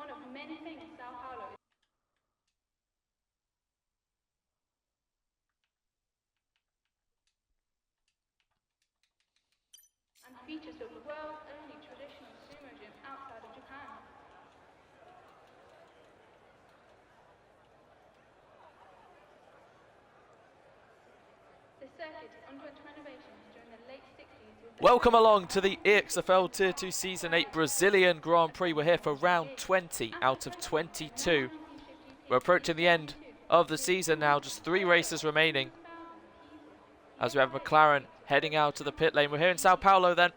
one of many things Sao Paulo is and features the world's only traditional sumo gym outside of Japan. The circuit underwent renovations during the late 60s. Welcome along to the EXFL Tier 2 Season 8 Brazilian Grand Prix. We're here for round 20 out of 22. We're approaching the end of the season now, just 3 races remaining. As we have McLaren heading out to the pit lane. We're here in Sao Paulo then.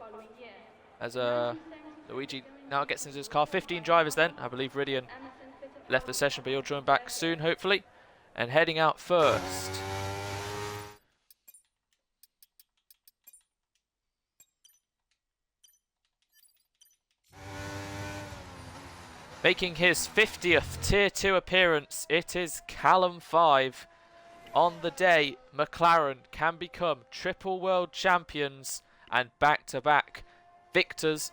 As Luigi now gets into his car. 15 drivers then. I believe Ridian left the session, but he'll join back soon, hopefully. And heading out first. Making his 50th Tier 2 appearance, it is Callum 5. On the day, McLaren can become triple world champions and back-to-back victors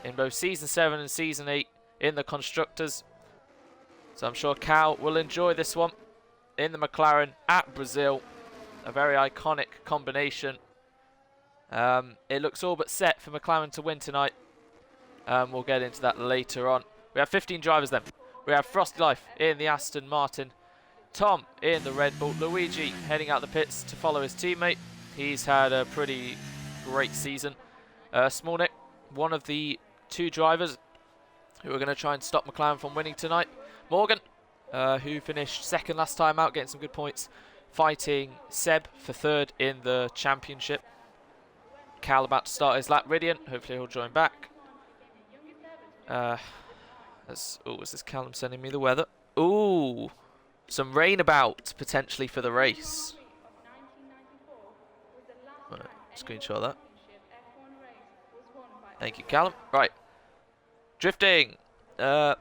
in both Season 7 and Season 8 in the Constructors. So I'm sure Cal will enjoy this one in the McLaren at Brazil. A very iconic combination. It looks all but set for McLaren to win tonight. We'll get into that later on. We have 15 drivers then. We have Frosty Life in the Aston Martin. Tom in the Red Bull. Luigi heading out the pits to follow his teammate. He's had a pretty great season. Smolnik, one of the 2 drivers who are going to try and stop McLaren from winning tonight. Morgan, who finished 2nd last time out, getting some good points, fighting Seb for 3rd in the championship. Cal about to start his lap. Ridian, hopefully he'll join back. Is this Callum sending me the weather? Ooh, some rain about potentially for the race. Right, screenshot that. Thank you, Callum. Right, drifting. On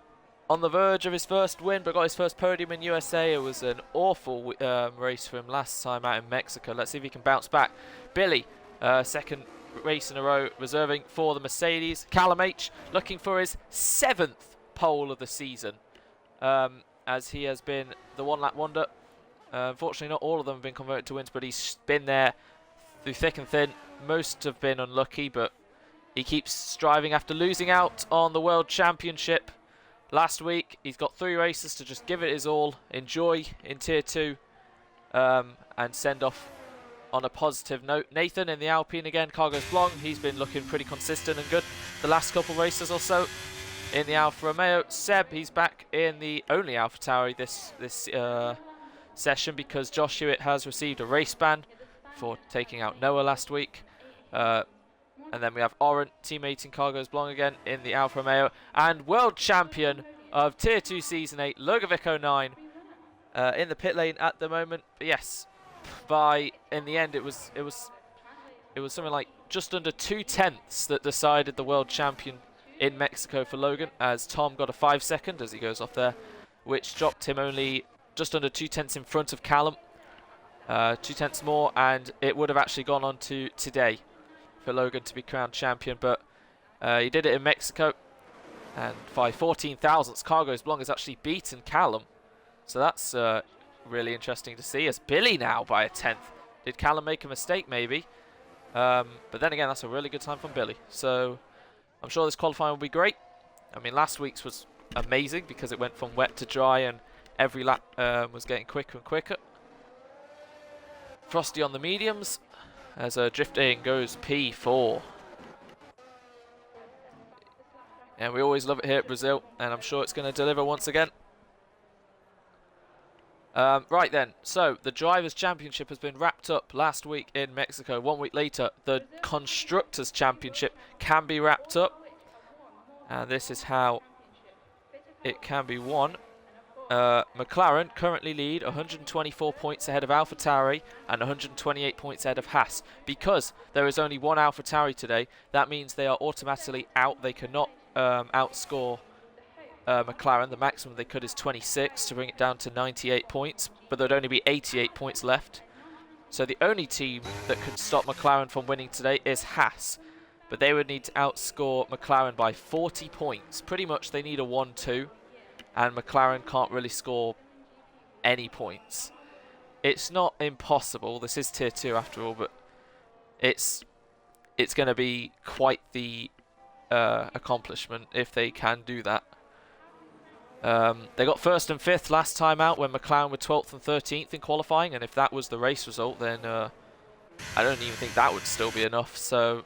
the verge of his first win, but got his first podium in USA. It was an awful race for him last time out in Mexico. Let's see if he can bounce back. Billy, 2nd race in a row, reserving for the Mercedes. Callum H looking for his 7th pole of the season, as he has been the one-lap wonder. Unfortunately, not all of them have been converted to wins, but he's been there through thick and thin. Most have been unlucky, but he keeps striving after losing out on the World Championship last week. He's got 3 races to just give it his all, enjoy in Tier 2, and send off on a positive note. Nathan in the Alpine again, Cargos Blanc. He's been looking pretty consistent and good the last couple races or so. In the Alfa Romeo, Seb, he's back in the only AlphaTauri this session because Josh Hewitt has received a race ban for taking out Noah last week. And then we have Orant, teammating Cargos Blanc again in the Alfa Romeo, and world champion of Tier 2 Season 8, Lugovic 09, in the pit lane at the moment. But yes, in the end it was something like just under 2/10 that decided the world champion in Mexico for Logan, as Tom got a 5-second as he goes off there, which dropped him only just under 2/10 in front of Callum. 2/10 more, and it would have actually gone on to today for Logan to be crowned champion, but he did it in Mexico, and by 14 thousandths, Cargos Blanc has actually beaten Callum. So that's really interesting to see, as Billy now by a 10th. Did Callum make a mistake maybe? But then again, that's a really good time from Billy. So I'm sure this qualifying will be great. I mean, last week's was amazing because it went from wet to dry and every lap was getting quicker and quicker. Frosty on the mediums as drifting goes P4. And we always love it here at Brazil, and I'm sure it's going to deliver once again. Right then, so the Drivers' Championship has been wrapped up last week in Mexico. 1 week later, the Constructors' Championship can be wrapped up. And this is how it can be won. McLaren currently lead 124 points ahead of AlphaTauri and 128 points ahead of Haas. Because there is only one AlphaTauri today, that means they are automatically out. They cannot outscore McLaren. The maximum they could is 26 to bring it down to 98 points, but there'd only be 88 points left. So the only team that could stop McLaren from winning today is Haas, but they would need to outscore McLaren by 40 points. Pretty much they need a 1-2 and McLaren can't really score any points. It's not impossible. This is Tier 2 after all, but it's going to be quite the accomplishment if they can do that. They got 1st and 5th last time out when McLaren were 12th and 13th in qualifying, and if that was the race result, then I don't even think that would still be enough. So,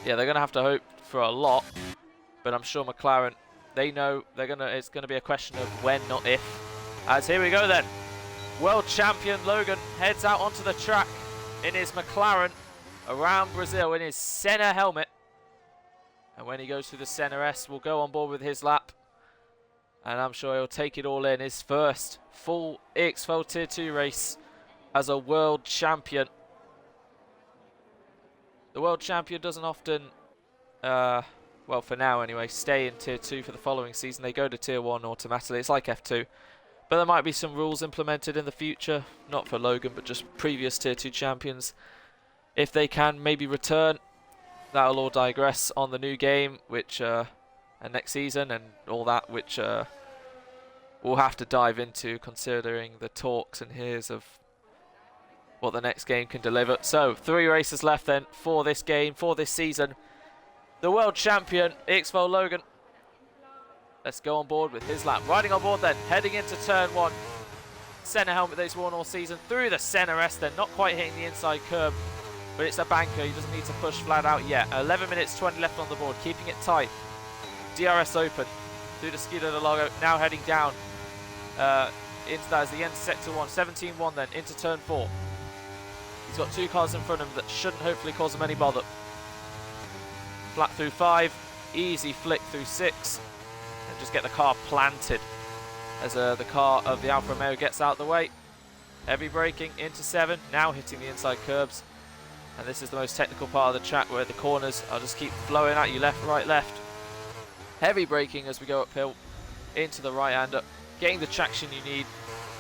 yeah, they're going to have to hope for a lot, but I'm sure McLaren, they know it's going to be a question of when, not if. As here we go then. World champion Logan heads out onto the track in his McLaren around Brazil in his Senna helmet. And when he goes through the Senna S, we'll go on board with his lap. And I'm sure he'll take it all in. His first full EXFL Tier 2 race as a world champion. The world champion doesn't often, well for now anyway, stay in Tier 2 for the following season. They go to Tier 1 automatically. It's like F2. But there might be some rules implemented in the future. Not for Logan, but just previous Tier 2 champions. If they can maybe return, that'll all digress on the new game, which and next season and all that, which we'll have to dive into considering the talks and hears of what the next game can deliver. So 3 races left then for this game, for this season. The world champion, EXFL Logan. Let's go on board with his lap. Riding on board then, heading into turn 1. Senna helmet that he's worn all season. Through the Senna S then, not quite hitting the inside curb. But it's a banker, he doesn't need to push flat out yet. 11 minutes 20 left on the board, keeping it tight. DRS open. Through the Skidoo de Lago, now heading down. Into that as the end of sector 1. 17-1 then, into turn 4. He's got 2 cars in front of him that shouldn't hopefully cause him any bother. Flat through 5. Easy flick through 6. And just get the car planted as the car of the Alfa Romeo gets out of the way. Heavy braking into 7, now hitting the inside curbs. And this is the most technical part of the track where the corners are just keep flowing at you left, right, left. Heavy braking as we go uphill into the right-hander, getting the traction you need,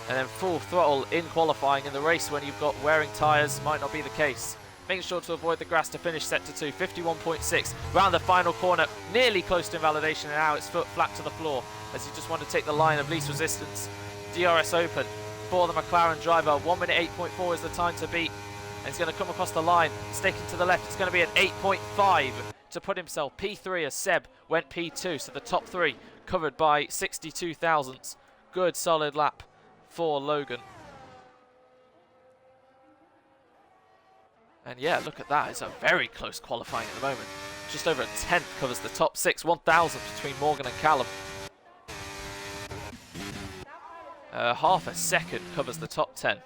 and then full throttle in qualifying. In the race when you've got wearing tyres might not be the case. Making sure to avoid the grass to finish sector 2, 51.6. Round the final corner, nearly close to invalidation, and now it's foot flat to the floor as you just want to take the line of least resistance. DRS open for the McLaren driver. 1 minute 8.4 is the time to beat. And he's going to come across the line, sticking to the left. It's going to be an 8.5 to put himself P3 as Seb went P2. So the top 3 covered by 62 thousandths. Good solid lap for Logan. And yeah, look at that. It's a very close qualifying at the moment. Just over a tenth covers the top 6. 1,000 between Morgan and Callum. Half a second covers the top 10.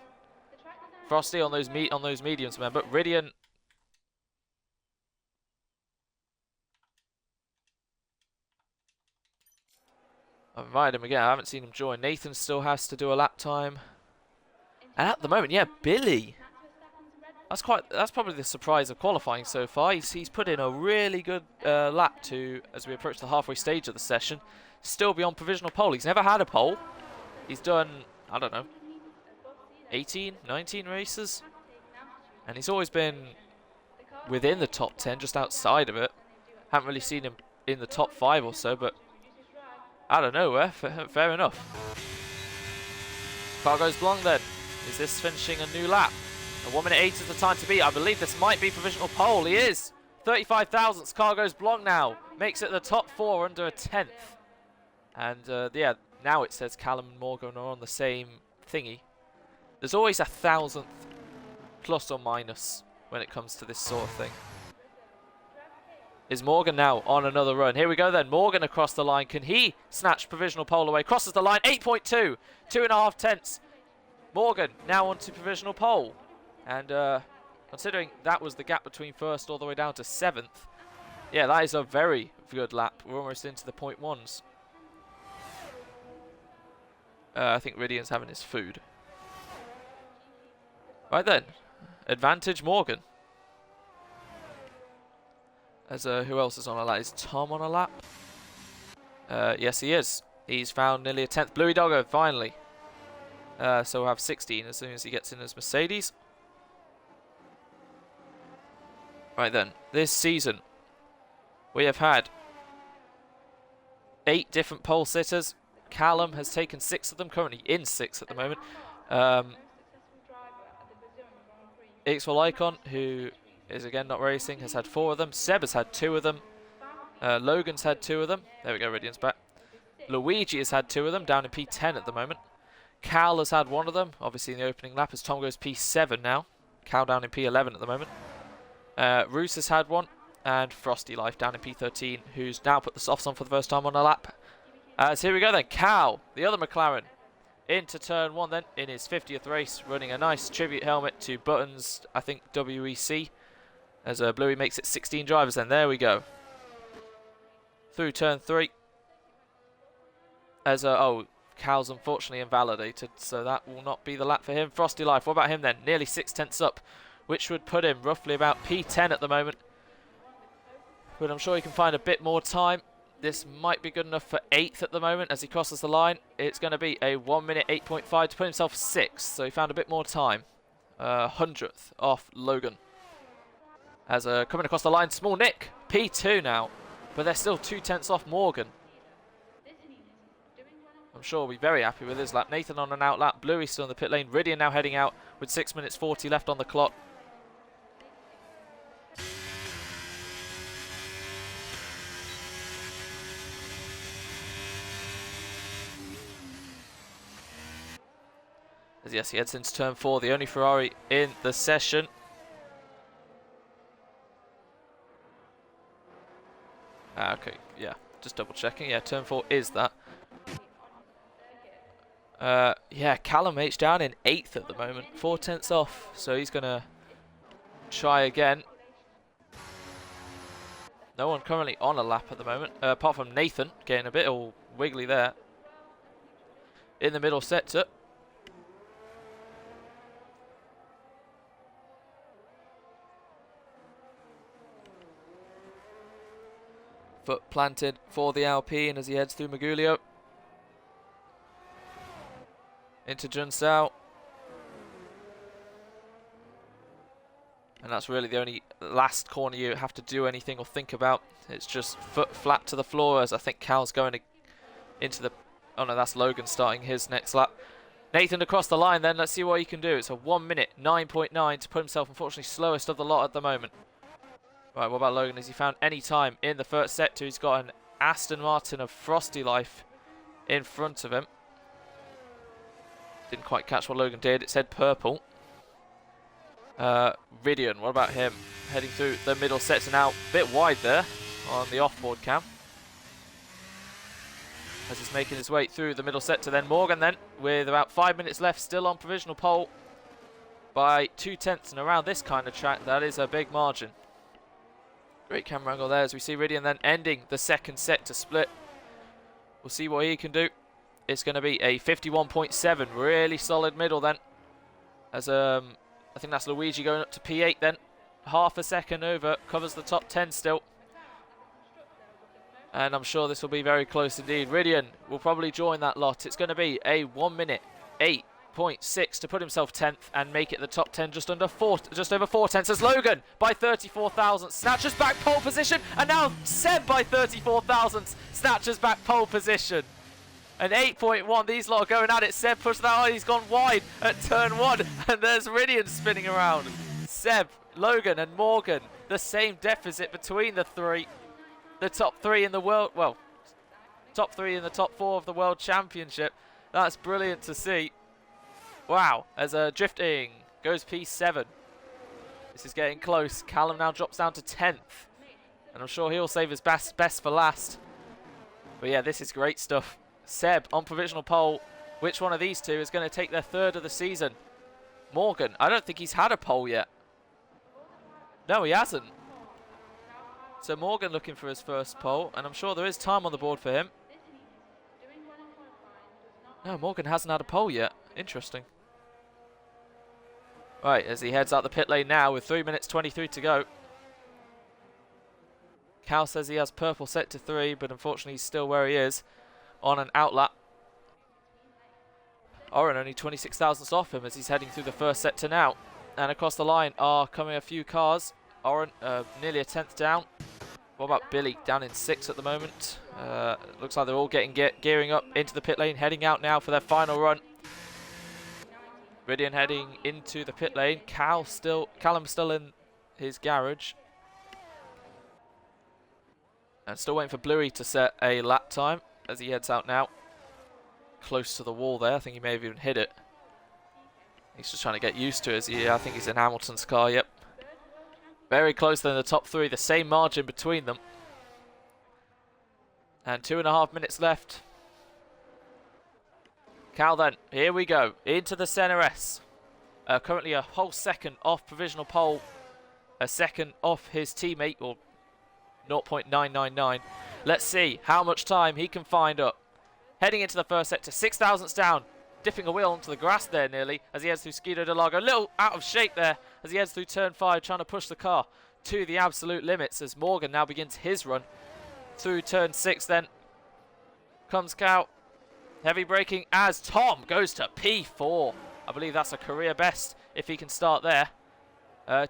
Frosty on those mediums, man. But Ridian, I've invited him again. I haven't seen him join. Nathan still has to do a lap time. And at the moment, yeah, Billy. That's probably the surprise of qualifying so far. He's put in a really good lap to as we approach the halfway stage of the session. Still beyond provisional pole. He's never had a pole. He's done, I don't know, 18, 19 races. And he's always been within the top 10, just outside of it. Haven't really seen him in the top 5 or so, but out of nowhere, fair enough. Car goes Blanc then. Is this finishing a new lap? And 1 minute 8 is the time to beat. I believe this might be provisional pole. He is. 35 thousandths. Car goes Blanc now. Makes it the top 4 under a tenth. And yeah, now it says Callum and Morgan are on the same thingy. There's always a thousandth plus or minus when it comes to this sort of thing. Is Morgan now on another run? Here we go then. Morgan across the line. Can he snatch provisional pole away? Crosses the line. 8.2. 2.5 tenths. Morgan now onto provisional pole. And considering that was the gap between first all the way down to 7th, yeah, that is a very good lap. We're almost into the 0.1s. I think Ridian's having his food. Right then, advantage Morgan. As who else is on a lap? Is Tom on a lap? Yes, he is. He's found nearly a tenth. Bluey Doggo finally. So we'll have 16 as soon as he gets in his Mercedes. Right then, this season we have had 8 different pole sitters. Callum has taken 6 of them, currently in 6 at the moment. EXFL Icon, who is again not racing, has had 4 of them. Seb has had 2 of them. Logan's had 2 of them. There we go, Ridian's back. Luigi has had 2 of them, down in P10 at the moment. Cal has had 1 of them, obviously in the opening lap, as Tom goes P7 now. Cal down in P11 at the moment. Roos has had 1, and Frosty Life down in P13, who's now put the softs on for the first time on a lap. So here we go then, Cal, the other McLaren, into turn 1 then, in his 50th race, running a nice tribute helmet to Buttons, I think WEC, as Bluey makes it 16 drivers then, there we go. Through turn 3, as oh, Cal's unfortunately invalidated, so that will not be the lap for him. Frosty Life, what about him then? Nearly 6/10 up, which would put him roughly about P10 at the moment. But I'm sure he can find a bit more time. This might be good enough for 8th at the moment as he crosses the line. It's going to be a 1 minute 8.5 to put himself 6th, so he found a bit more time. 100th off Logan. As coming across the line, Small Nick, P2 now, but they're still 2/10 off Morgan. I'm sure we'll be very happy with his lap. Nathan on an out lap. Bluey still in the pit lane. Ridian now heading out with 6 minutes 40 left on the clock. As yes, he heads into turn 4, the only Ferrari in the session. Okay, yeah, just double checking. Yeah, turn 4 is that. Yeah, Callum H down in 8th at the moment, 4/10 off, so he's going to try again. No one currently on a lap at the moment, apart from Nathan, getting a bit all wiggly there. In the middle sector. Foot planted for the Alpine as he heads through Magulio. Into Junsao. And that's really the only last corner you have to do anything or think about. It's just foot flat to the floor as I think Cal's going into the... Oh no, that's Logan starting his next lap. Nathan across the line then. Let's see what he can do. It's a 1 minute 9.9 to put himself unfortunately slowest of the lot at the moment. Right, what about Logan? Has he found any time in the first sector? He's got an Aston Martin of Frosty Life in front of him. Didn't quite catch what Logan did. It said purple. Ridian, what about him? Heading through the middle sector now. A bit wide there on the off-board cam. As he's making his way through the middle sector. Then Morgan then, with about 5 minutes left, still on provisional pole by 2/10. And around this kind of track, that is a big margin. Great camera angle there as we see Ridian then ending the second sector split. We'll see what he can do. It's going to be a 51.7, really solid middle then. As I think that's Luigi going up to P8 then. Half a second over, covers the top 10 still. And I'm sure this will be very close indeed. Ridian will probably join that lot. It's going to be a 1 minute 8.6 to put himself 10th and make it the top 10 just over 4/10 as Logan by 34 thousandths snatches back pole position, and now Seb by 34 thousandths snatches back pole position. An 8.1, these lot are going at it. Seb pushed that on, he's gone wide at turn 1, and there's Ridian spinning around. Seb, Logan and Morgan, the same deficit between the three. The top 3 in the world, well, top 3 in the top 4 of the World Championship. That's brilliant to see. Wow, as drifting goes P7. This is getting close. Callum now drops down to 10th. And I'm sure he'll save his best for last. But yeah, this is great stuff. Seb on provisional pole. Which one of these two is going to take their 3rd of the season? Morgan, I don't think he's had a pole yet. No, he hasn't. So Morgan looking for his first pole, and I'm sure there is time on the board for him. No, Morgan hasn't had a pole yet. Interesting. Right, as he heads out the pit lane now with 3 minutes 23 to go. Cal says he has purple set to 3, but unfortunately he's still where he is on an outlap. Oren only 26 thousandths off him as he's heading through the first sector now. And across the line are coming a few cars. Oren nearly a 10th down. What about Billy down in 6th at the moment? Looks like they're all getting gearing up into the pit lane, heading out now for their final run. Ridian heading into the pit lane. Callum's still in his garage. And still waiting for Bluey to set a lap time as he heads out now. Close to the wall there. I think he may have even hit it. He's just trying to get used to it. I think he's in Hamilton's car, yep. Very close in the top 3. The same margin between them. And 2.5 minutes left. Cal then, here we go. Into the Senna S. Currently a whole second off provisional pole. A second off his teammate, or 0.999. Let's see how much time he can find up. Heading into the first sector, 6 thousandths down. Dipping a wheel onto the grass there nearly as he heads through Skido de Lago. A little out of shape there as he heads through turn 5, trying to push the car to the absolute limits as Morgan now begins his run through turn 6 then. Comes Cal. Heavy braking as Tom goes to P4. I believe that's a career best if he can start there.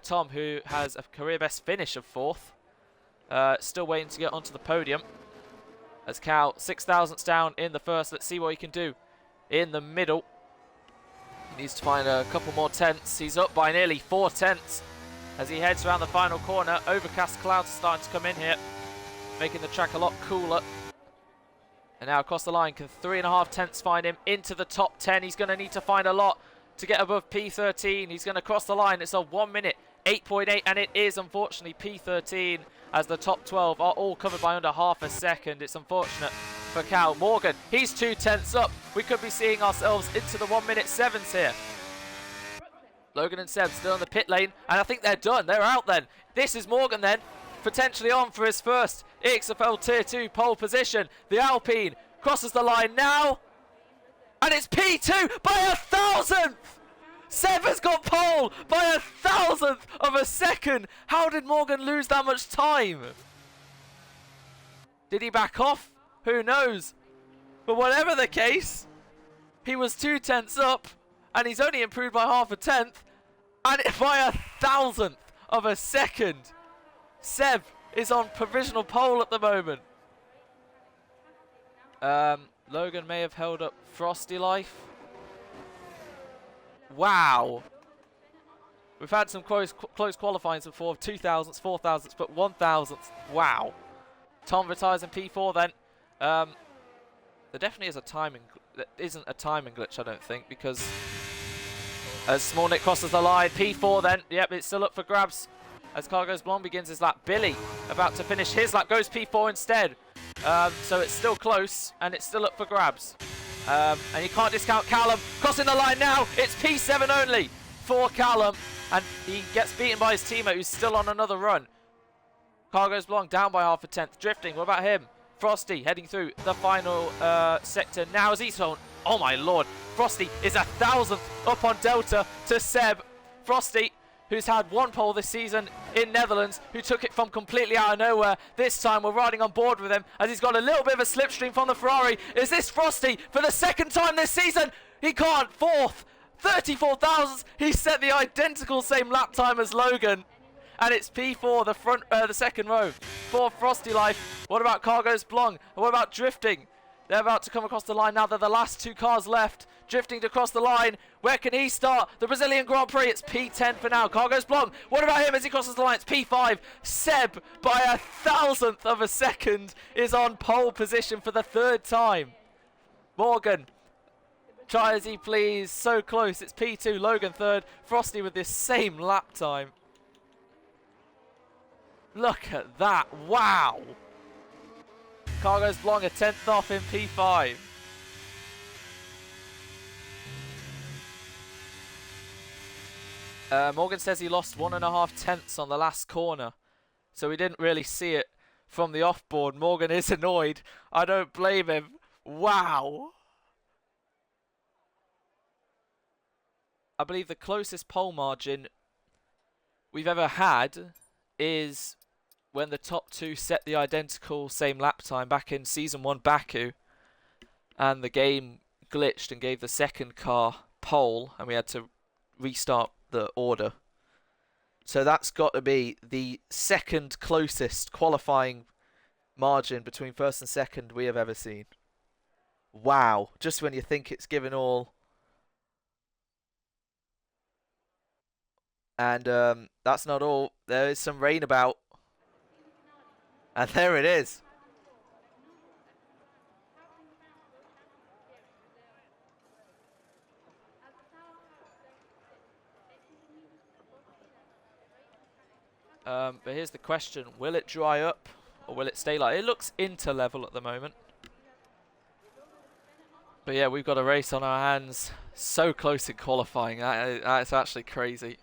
Tom, who has a career best finish of 4th. Still waiting to get onto the podium. As Cal, 6 thousandths down in the first. Let's see what he can do in the middle. He needs to find a couple more tenths. He's up by nearly 4 tenths as he heads around the final corner. Overcast clouds are starting to come in here, making the track a lot cooler. And now across the line, can 3.5 tenths find him into the top 10. He's going to need to find a lot to get above P13. He's going to cross the line. It's a 1 minute 8.8, and it is unfortunately P13 as the top 12 are all covered by under half a second. It's unfortunate for Cal. Morgan, he's 2 tenths up. We could be seeing ourselves into the 1 minute 7s here. Logan and Seb still in the pit lane, and I think they're done. They're out then. This is Morgan then, potentially on for his first EXFL Tier 2 pole position. The Alpine crosses the line now, and it's P2 by 1,000th! Seb has got pole by 1,000th of a second. How did Morgan lose that much time? Did he back off? Who knows? But whatever the case, he was 2 tenths up, and he's only improved by half a tenth, and by 1,000th of a second. Seb is on provisional pole at the moment. Logan may have held up Frosty Life. Wow. We've had some close qualifyings before, 2 thousandths, 4 thousandths, but 1 thousandths. Wow. Tom retires in P4 then. There definitely is a timing. There isn't a timing glitch, I don't think, because as Smolnik crosses the line, P4 then. Yep, it's still up for grabs as Cargos Blonde begins his lap. Billy about to finish his lap, goes P4 instead. So it's still close and it's still up for grabs. And you can't discount Callum crossing the line now. It's P7 only for Callum, and he gets beaten by his teammate who's still on another run. Cargos Blonde down by half a tenth. Drifting, what about him? Frosty heading through the final sector now as he's on. Oh my lord, Frosty is 1,000th up on Delta to Seb. Frosty, who's had 1 pole this season in Netherlands, who took it from completely out of nowhere. This time we're riding on board with him as he's got a little bit of a slipstream from the Ferrari. Is this Frosty for the 2nd time this season? He can't. 4th, 34 thousandths. He set the identical same lap time as Logan. And it's P4, the second row for Frosty Life. What about Cargos Blonde? What about Drifting? They're about to come across the line now. They're the last 2 cars left. Drifting to cross the line. Where can he start? The Brazilian Grand Prix. It's P10 for now. Cargos Blonde. What about him as he crosses the line? It's P5. Seb, by 1,000th of a second, is on pole position for the 3rd time. Morgan, try as he please. So close. It's P2. Logan 3rd. Frosty with this same lap time. Look at that. Wow. Cargos Blonde a 10th off in P5. Morgan says he lost 1.5 tenths on the last corner, so we didn't really see it from the offboard. Morgan is annoyed. I don't blame him. Wow. I believe the closest pole margin we've ever had is when the top 2 set the identical same lap time back in Season 1 Baku, and the game glitched and gave the 2nd car pole, and we had to restart the order. So that's got to be the second closest qualifying margin between first and second we have ever seen. Wow. Just when you think it's given all. And that's not all. There is some rain about. And there it is. But here's the question. Will it dry up or will it stay like it looks inter-level at the moment. But yeah, we've got a race on our hands. So close in qualifying. That's actually crazy.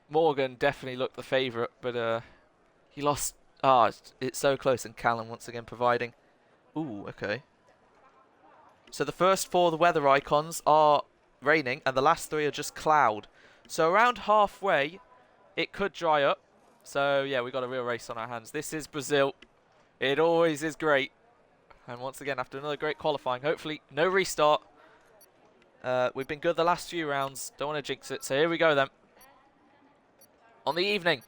Morgan definitely looked the favourite, but he lost. It's so close, and Callum once again providing. Ooh, okay. So the first 4 of the weather icons are raining, and the last 3 are just cloud. So around halfway, it could dry up. So yeah, we've got a real race on our hands. This is Brazil. It always is great. And once again, after another great qualifying, hopefully no restart. We've been good the last few rounds. Don't want to jinx it. So here we go then. On the evening,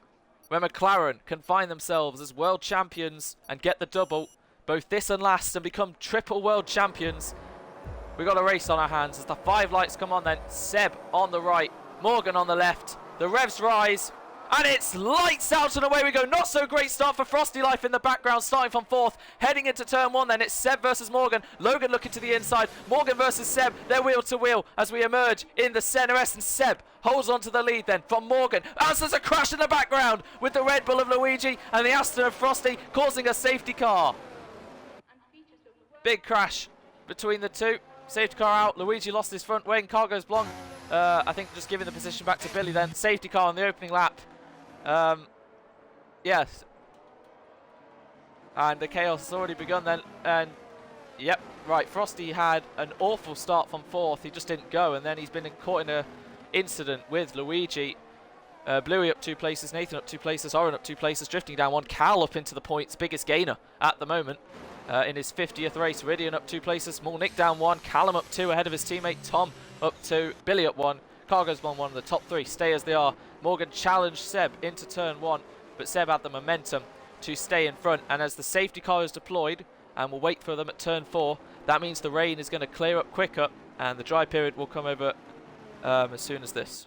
where McLaren can find themselves as world champions and get the double, both this and last, and become triple world champions. We've got a race on our hands as the 5 lights come on then. Seb on the right, Morgan on the left. The revs rise. And it's lights out and away we go. Not so great start for Frosty Life in the background, starting from 4th. Heading into turn 1 then. It's Seb versus Morgan. Logan looking to the inside. Morgan versus Seb. They're wheel to wheel as we emerge in the centre S. And Seb holds on to the lead then from Morgan. As there's a crash in the background with the Red Bull of Luigi and the Aston of Frosty causing a safety car. Big crash between the two. Safety car out. Luigi lost his front wing. Car goes blonde. I think just giving the position back to Billy then. Safety car on the opening lap. Yes. And the chaos has already begun then. And yep, right. Frosty had an awful start from 4th. He just didn't go, and then he's been caught in a incident with Luigi. Bluey up 2 places, Nathan up 2 places, Oren up 2 places, drifting down 1. Cal up into the points, biggest gainer at the moment in his 50th race. Ridian up 2 places, Small Nick down 1, Callum up 2 ahead of his teammate, Tom up 2, Billy up 1. Cargo's won 1 of the top 3, stay as they are. Morgan challenged Seb into turn 1, but Seb had the momentum to stay in front. And as the safety car is deployed, and we'll wait for them at turn 4, that means the rain is going to clear up quicker, and the dry period will come over as soon as this.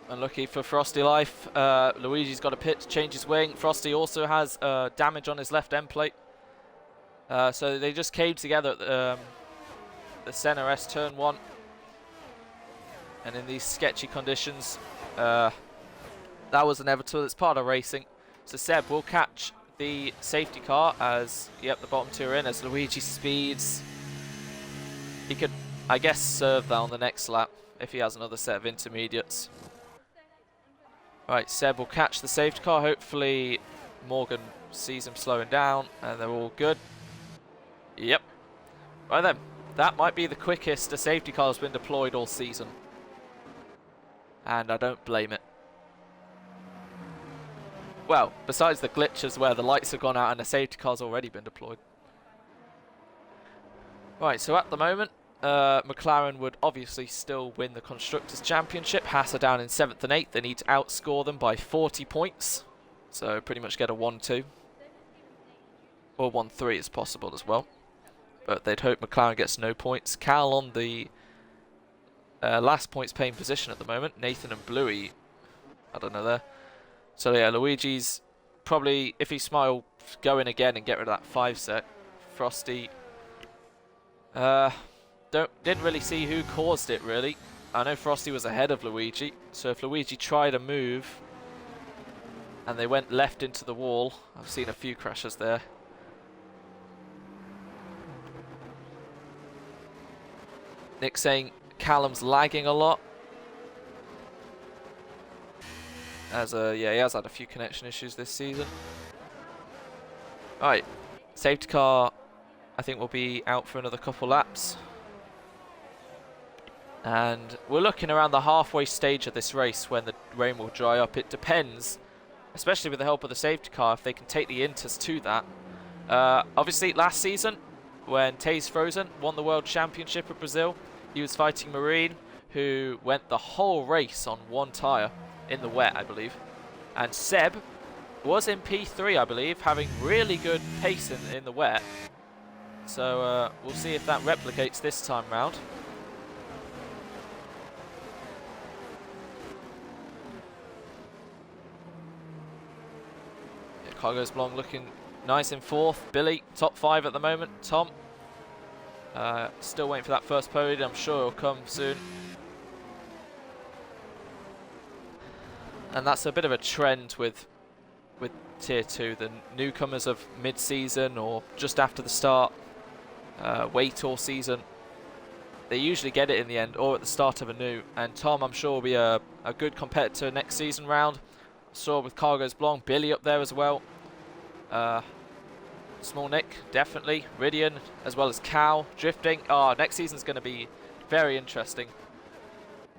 Unlucky for Frosty Life. Luigi's got a pit to change his wing. Frosty also has damage on his left end plate. So they just came together at the center S turn 1. And in these sketchy conditions, that was inevitable. It's part of racing. So Seb will catch the safety car as, yep, the bottom 2 are in. As Luigi speeds, he could, I guess, serve that on the next lap if he has another set of intermediates. Right, Seb will catch the safety car. Hopefully Morgan sees him slowing down and they're all good. Yep. Right then, that might be the quickest a safety car has been deployed all season. And I don't blame it. Well, besides the glitches where the lights have gone out and the safety car's already been deployed. Right, so at the moment, McLaren would obviously still win the Constructors' Championship. Haas are down in 7th and 8th. They need to outscore them by 40 points. So pretty much get a 1-2. Or 1-3 is possible as well. But they'd hope McLaren gets no points. Cal on the last points paying position at the moment. Nathan and Bluey, I don't know there. So yeah, Luigi's probably, if he's smart, go in again and get rid of that 5 set. Frosty, didn't really see who caused it, really. I know Frosty was ahead of Luigi, so if Luigi tried a move and they went left into the wall, I've seen a few crashes there. Nick saying Callum's lagging a lot. As yeah, he has had a few connection issues this season. Right, safety car I think will be out for another couple laps. And we're looking around the halfway stage of this race when the rain will dry up. It depends, especially with the help of the safety car, if they can take the Inters to that. Obviously, last season, when Taze Frozen won the World Championship of Brazil, he was fighting Marine, who went the whole race on one tyre in the wet, I believe. And Seb was in P3, I believe, having really good pace in the wet. So we'll see if that replicates this time round. Carlos Blanc looking nice in fourth. Billy, top 5 at the moment. Tom, still waiting for that first podium. I'm sure it'll come soon. And that's a bit of a trend with Tier 2. The newcomers of mid-season or just after the start, wait all season, they usually get it in the end or at the start of a new. And Tom, I'm sure, will be a good competitor next season round. Saw with Cargos Blanc, Billy up there as well. Small Nick, definitely. Ridian, as well as Cal, drifting. Next season's going to be very interesting.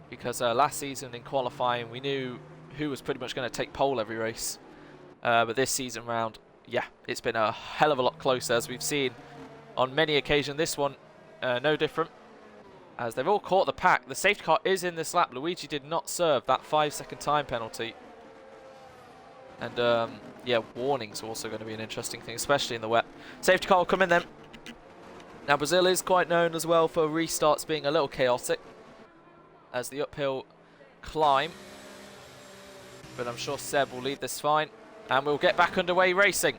Because last season in qualifying, we knew who was pretty much going to take pole every race. But this season round, yeah, it's been a hell of a lot closer, as we've seen on many occasions. This one, no different. As they've all caught the pack. The safety car is in this lap. Luigi did not serve that 5-second time penalty. And yeah, warnings are also going to be an interesting thing, especially in the wet. Safety car will come in then. Now Brazil is quite known as well for restarts being a little chaotic as the uphill climb. But I'm sure Seb will lead this fine. And we'll get back underway racing.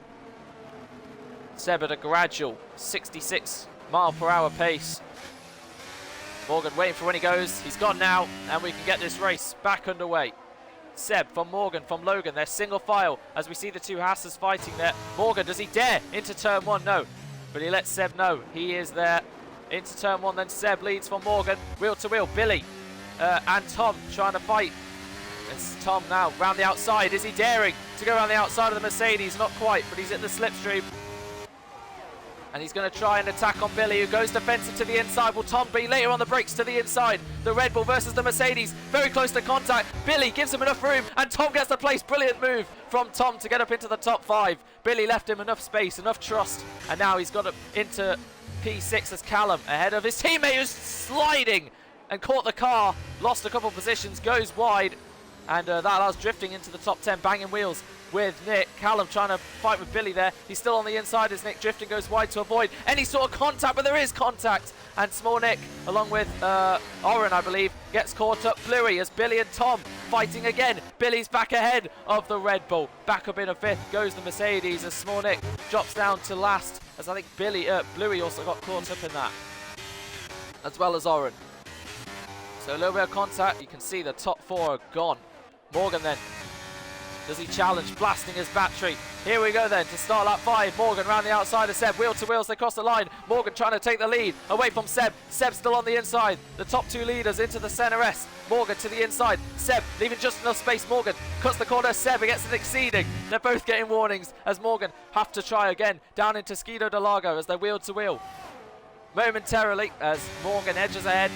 Seb at a gradual 66 mile per hour pace. Morgan waiting for when he goes. He's gone now, and we can get this race back underway. Seb from Morgan, from Logan. They're single file as we see the two Hassers fighting there. Morgan, does he dare into turn 1? No. But he lets Seb know he is there. Into turn 1, then Seb leads from Morgan. Wheel to wheel. Billy and Tom trying to fight. It's Tom now round the outside. Is he daring to go around the outside of the Mercedes? Not quite, but he's at the slipstream. And he's going to try and attack on Billy, who goes defensive to the inside. Will Tom be later on the brakes to the inside? The Red Bull versus the Mercedes. Very close to contact. Billy gives him enough room, and Tom gets the place. Brilliant move from Tom to get up into the top 5. Billy left him enough space, enough trust. And now he's got up into P6 as Callum, ahead of his teammate who's sliding and caught the car. Lost a couple positions, goes wide. And that allows drifting into the top 10, banging wheels with Nick. Callum trying to fight with Billy there. He's still on the inside as Nick drifting goes wide to avoid any sort of contact, but there is contact. And Small Nick, along with Oren, I believe, gets caught up. Bluey as Billy and Tom fighting again. Billy's back ahead of the Red Bull. Back up in a 5th goes the Mercedes as Small Nick drops down to last, as I think Bluey also got caught up in that, as well as Oren. So a little bit of contact. You can see the top 4 are gone. Morgan then, does he challenge, blasting his battery? Here we go then to start lap 5. Morgan round the outside of Seb, wheel to wheels, they cross the line. Morgan trying to take the lead away from Seb. Seb still on the inside. The top 2 leaders into the center S. Morgan to the inside. Seb leaving just enough space. Morgan cuts the corner. Seb against an exceeding. They're both getting warnings as Morgan have to try again down into Skido de Lago as they wheel to wheel. Momentarily as Morgan edges ahead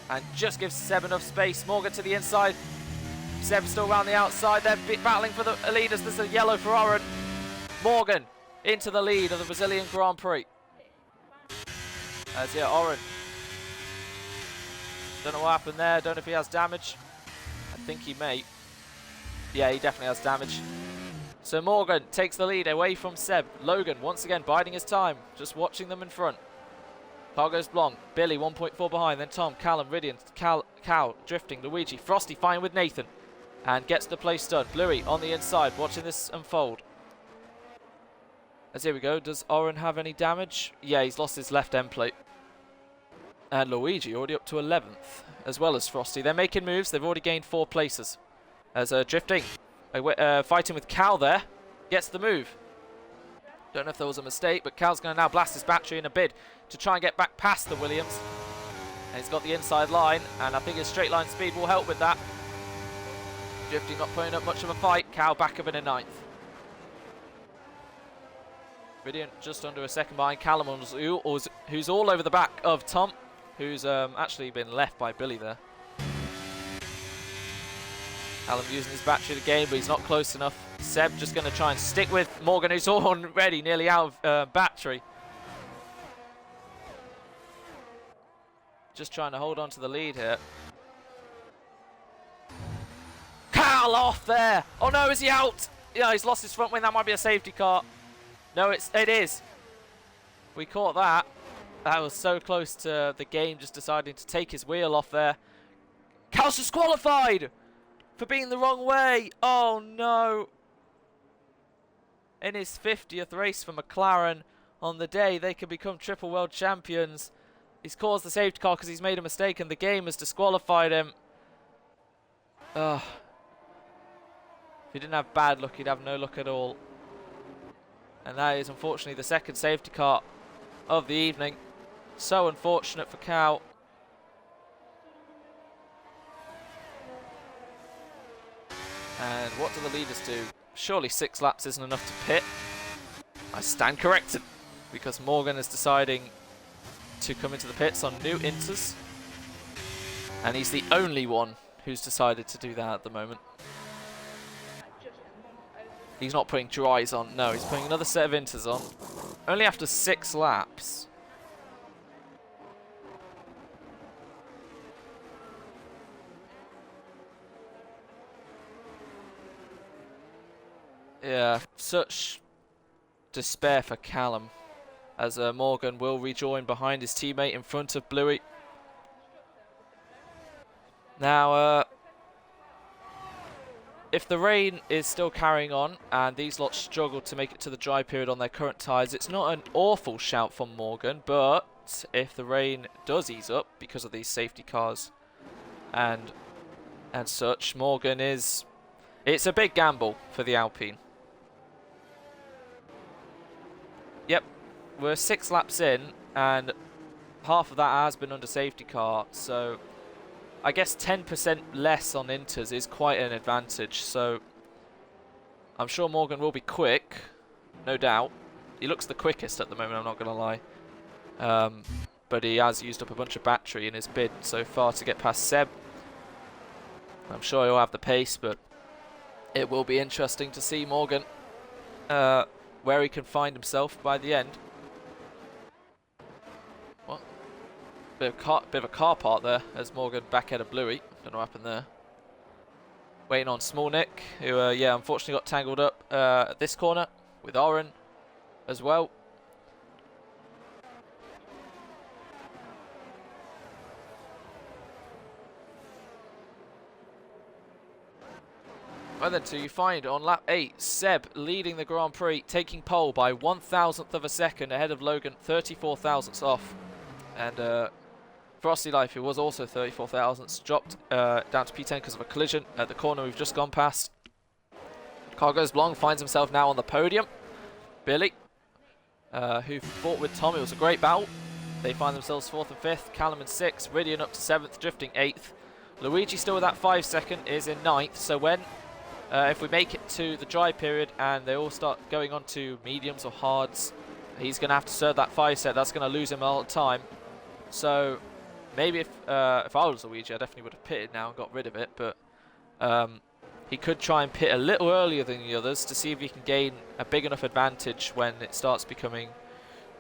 and just gives Seb enough space. Morgan to the inside. Seb still round the outside. They're battling for the leaders. There's a yellow for Oren. Morgan into the lead of the Brazilian Grand Prix. As yeah, Oren. Don't know what happened there. Don't know if he has damage. I think he may. Yeah, he definitely has damage. So Morgan takes the lead away from Seb. Logan once again biding his time. Just watching them in front. Cargos Blanc, Billy 1.4 behind, then Tom, Callum, Ridian, Cal, drifting, Luigi, Frosty fine with Nathan, and gets the place done. Bluey on the inside, watching this unfold. As here we go, does Oren have any damage? Yeah, he's lost his left end plate. And Luigi already up to 11th, as well as Frosty. They're making moves, they've already gained 4 places. As drifting, fighting with Cal there, gets the move. Don't know if there was a mistake, but Cal's going to now blast his battery in a bid to try and get back past the Williams. And he's got the inside line, and I think his straight line speed will help with that. Drifting not putting up much of a fight. Cal back up in a 9th. Ridian just under a second behind Callum, who's all over the back of Tom. who's actually been left by Billy there. Callum using his battery to gain, but he's not close enough. Seb just going to try and stick with Morgan, who's already nearly out of battery. Just trying to hold on to the lead here. Cal off there! Oh no, is he out? Yeah, he's lost his front wing. That might be a safety car. No, it is. We caught that. That was so close to the game just deciding to take his wheel off there. Cal's disqualified for being the wrong way. Oh no. In his 50th race for McLaren on the day they could become triple world champions. He's caused the safety car because he's made a mistake and the game has disqualified him. Ugh. If he didn't have bad luck, he'd have no luck at all. And that is unfortunately the second safety car of the evening. So unfortunate for Cal. And what do the leaders do? Surely 6 laps isn't enough to pit. I stand corrected, because Morgan is deciding to come into the pits on new inters. And he's the only one who's decided to do that at the moment. He's not putting dries on. No, he's putting another set of inters on. Only after 6 laps. Yeah, such despair for Callum, as Morgan will rejoin behind his teammate in front of Bluey. Now, if the rain is still carrying on and these lots struggle to make it to the dry period on their current tyres, it's not an awful shout from Morgan, but if the rain does ease up because of these safety cars and such, Morgan is... It's a big gamble for the Alpine. Yep, we're 6 laps in and half of that has been under safety car, so I guess 10% less on inters is quite an advantage, so I'm sure Morgan will be quick, no doubt. He looks the quickest at the moment, I'm not going to lie. But he has used up a bunch of battery in his bid so far to get past Seb. I'm sure he'll have the pace, but it will be interesting to see Morgan where he can find himself by the end. What? Bit of a car part there as Morgan back ahead of Bluey. Don't know what happened there. Waiting on Small Nick, who yeah, unfortunately got tangled up at this corner with Oren as well. Well then, you find on lap 8, Seb leading the Grand Prix, taking pole by 1,000th of a second ahead of Logan, 34 thousandths off. And Frosty Life, who was also 34 thousandths, dropped down to P10 because of a collision at the corner we've just gone past. Cargos Blanc finds himself now on the podium. Billy, who fought with Tom, it was a great battle. They find themselves 4th and 5th, Callum in 6th, Ridian up to 7th, drifting 8th. Luigi still with that 5 second is in 9th, so when if we make it to the dry period and they all start going on to mediums or hards, he's going to have to serve that 5 set. That's going to lose him a lot of time. So maybe if I was Luigi, I definitely would have pitted now and got rid of it. But he could try and pit a little earlier than the others to see if he can gain a big enough advantage when it starts becoming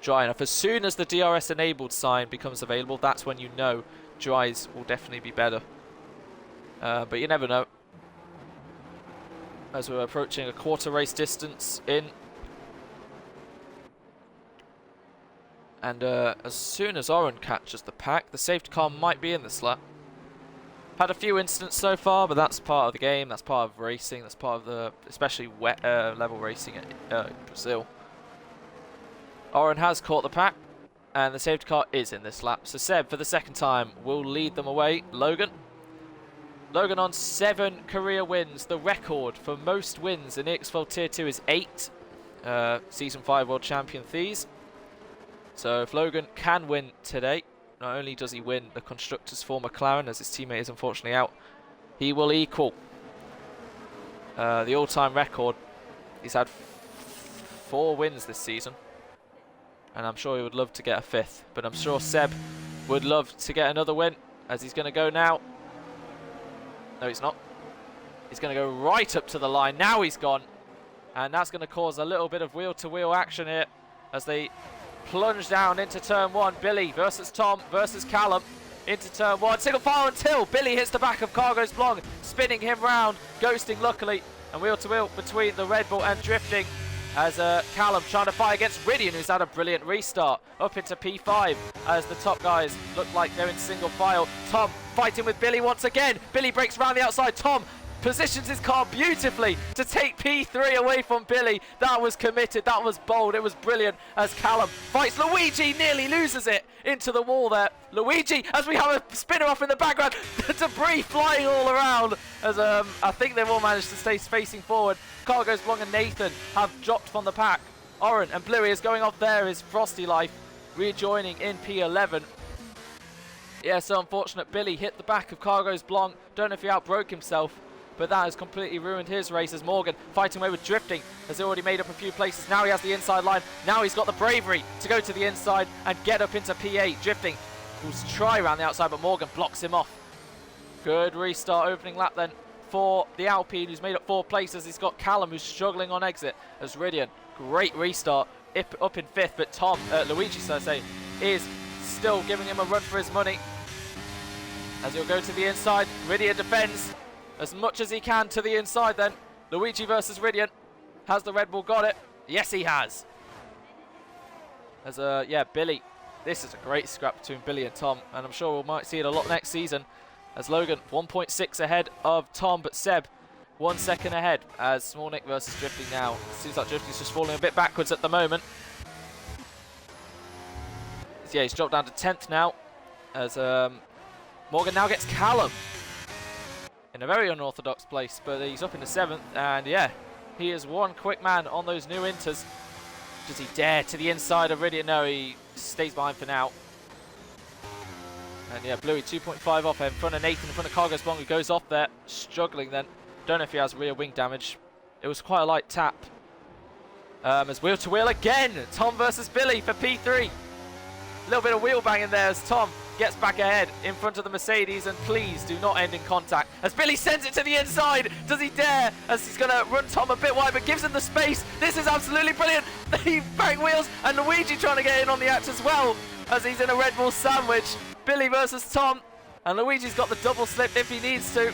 dry enough. As soon as the DRS enabled sign becomes available, that's when you know dries will definitely be better. But you never know. As we're approaching a quarter race distance in. And as soon as Oren catches the pack, the safety car might be in this lap. Had a few incidents so far, but that's part of the game, that's part of racing, that's part of the, especially wet level racing at Brazil. Oren has caught the pack, and the safety car is in this lap. So Seb, for the second time, will lead them away. Logan on 7 career wins. The record for most wins in EXFL Tier 2 is 8. Season 5 World Champion Thies. So if Logan can win today, not only does he win the Constructors for McLaren, as his teammate is unfortunately out, he will equal the all-time record. He's had 4 wins this season, and I'm sure he would love to get a 5th. But I'm sure Seb would love to get another win, as he's going to go now. No, he's not. He's going to go right up to the line. Now he's gone. And that's going to cause a little bit of wheel-to-wheel action here as they plunge down into turn 1. Billy versus Tom versus Callum into turn 1. Single file until Billy hits the back of Cargo's Blong, spinning him round, ghosting luckily, and wheel-to-wheel between the Red Bull and drifting as Callum trying to fight against Ridian, who's had a brilliant restart, up into P5 as the top guys look like they're in single file. Tom fighting with Billy once again. Billy breaks around the outside. Tom positions his car beautifully to take P3 away from Billy. That was committed, that was bold, it was brilliant as Callum fights Luigi, nearly loses it into the wall there. Luigi, as we have a spinner off in the background, debris flying all around as I think they've all managed to stay facing forward. Cargo's Blong and Nathan have dropped from the pack. Oren and Bluey is going off there is Frosty Life, rejoining in P11. Yeah, so unfortunate. Billy hit the back of Cargo's Blong. Don't know if he outbroke himself, but that has completely ruined his race as Morgan fighting away with drifting has already made up a few places. Now he has the inside line. Now he's got the bravery to go to the inside and get up into P8. Drifting will try around the outside, but Morgan blocks him off. Good restart opening lap then for the Alpine, who's made up 4 places. He's got Callum, who's struggling on exit, as Ridian. Great restart up in 5th, but Tom, Luigi, so I say, is still giving him a run for his money. As he'll go to the inside, Ridian defends as much as he can to the inside then. Luigi versus Ridian. Has the Red Bull got it? Yes, he has. As yeah, Billy. This is a great scrap between Billy and Tom, and I'm sure we might see it a lot next season. As Logan 1.6 ahead of Tom, but Seb 1 second ahead as Small Nick versus Drifting now. Seems like Drifting's just falling a bit backwards at the moment. So yeah, he's dropped down to 10th now as Morgan now gets Callum in a very unorthodox place, but he's up into 7th, and yeah, he is one quick man on those new inters. Does he dare to the inside of Ridian? No, he stays behind for now. And yeah, Bluey 2.5 off in front of Nathan, in front of Cargo's Blong, who goes off there, struggling then. Don't know if he has rear wing damage. It was quite a light tap. As wheel to wheel again, Tom versus Billy for P3. A little bit of wheel bang in there as Tom gets back ahead in front of the Mercedes, and please do not end in contact. As Billy sends it to the inside, does he dare? As he's going to run Tom a bit wide, but gives him the space. This is absolutely brilliant. They bang wheels, and Luigi trying to get in on the act as well, as he's in a Red Bull sandwich. Billy versus Tom, and Luigi's got the double slip if he needs to,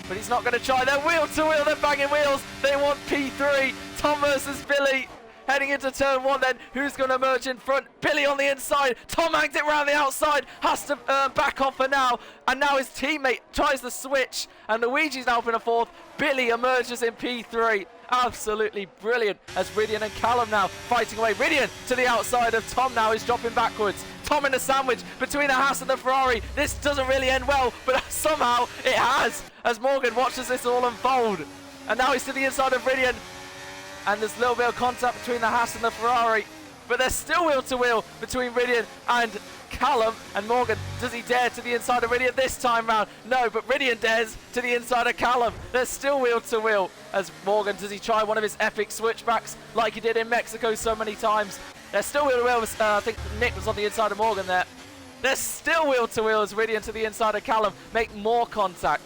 but he's not going to try. They're wheel to wheel, they're banging wheels. They want P3. Tom versus Billy. Heading into turn 1 then, who's going to emerge in front? Billy on the inside, Tom hangs it around the outside, has to back off for now, and now his teammate tries the switch, and Luigi's now up in a 4th. Billy emerges in P3. Absolutely brilliant as Ridian and Callum now fighting away. Ridian to the outside of Tom now is dropping backwards. Tom in a sandwich between the Haas and the Ferrari. This doesn't really end well, but somehow it has, as Morgan watches this all unfold. And now he's to the inside of Ridian, and there's a little bit of contact between the Haas and the Ferrari, but there's still wheel to wheel between Ridian and Callum. And Morgan, does he dare to the inside of Ridian this time round? No, but Ridian dares to the inside of Callum. There's still wheel to wheel as Morgan, does he try one of his epic switchbacks like he did in Mexico so many times? There's still wheel to wheel. I think Nick was on the inside of Morgan there. There's still wheel to wheel as Ridian to the inside of Callum make more contact.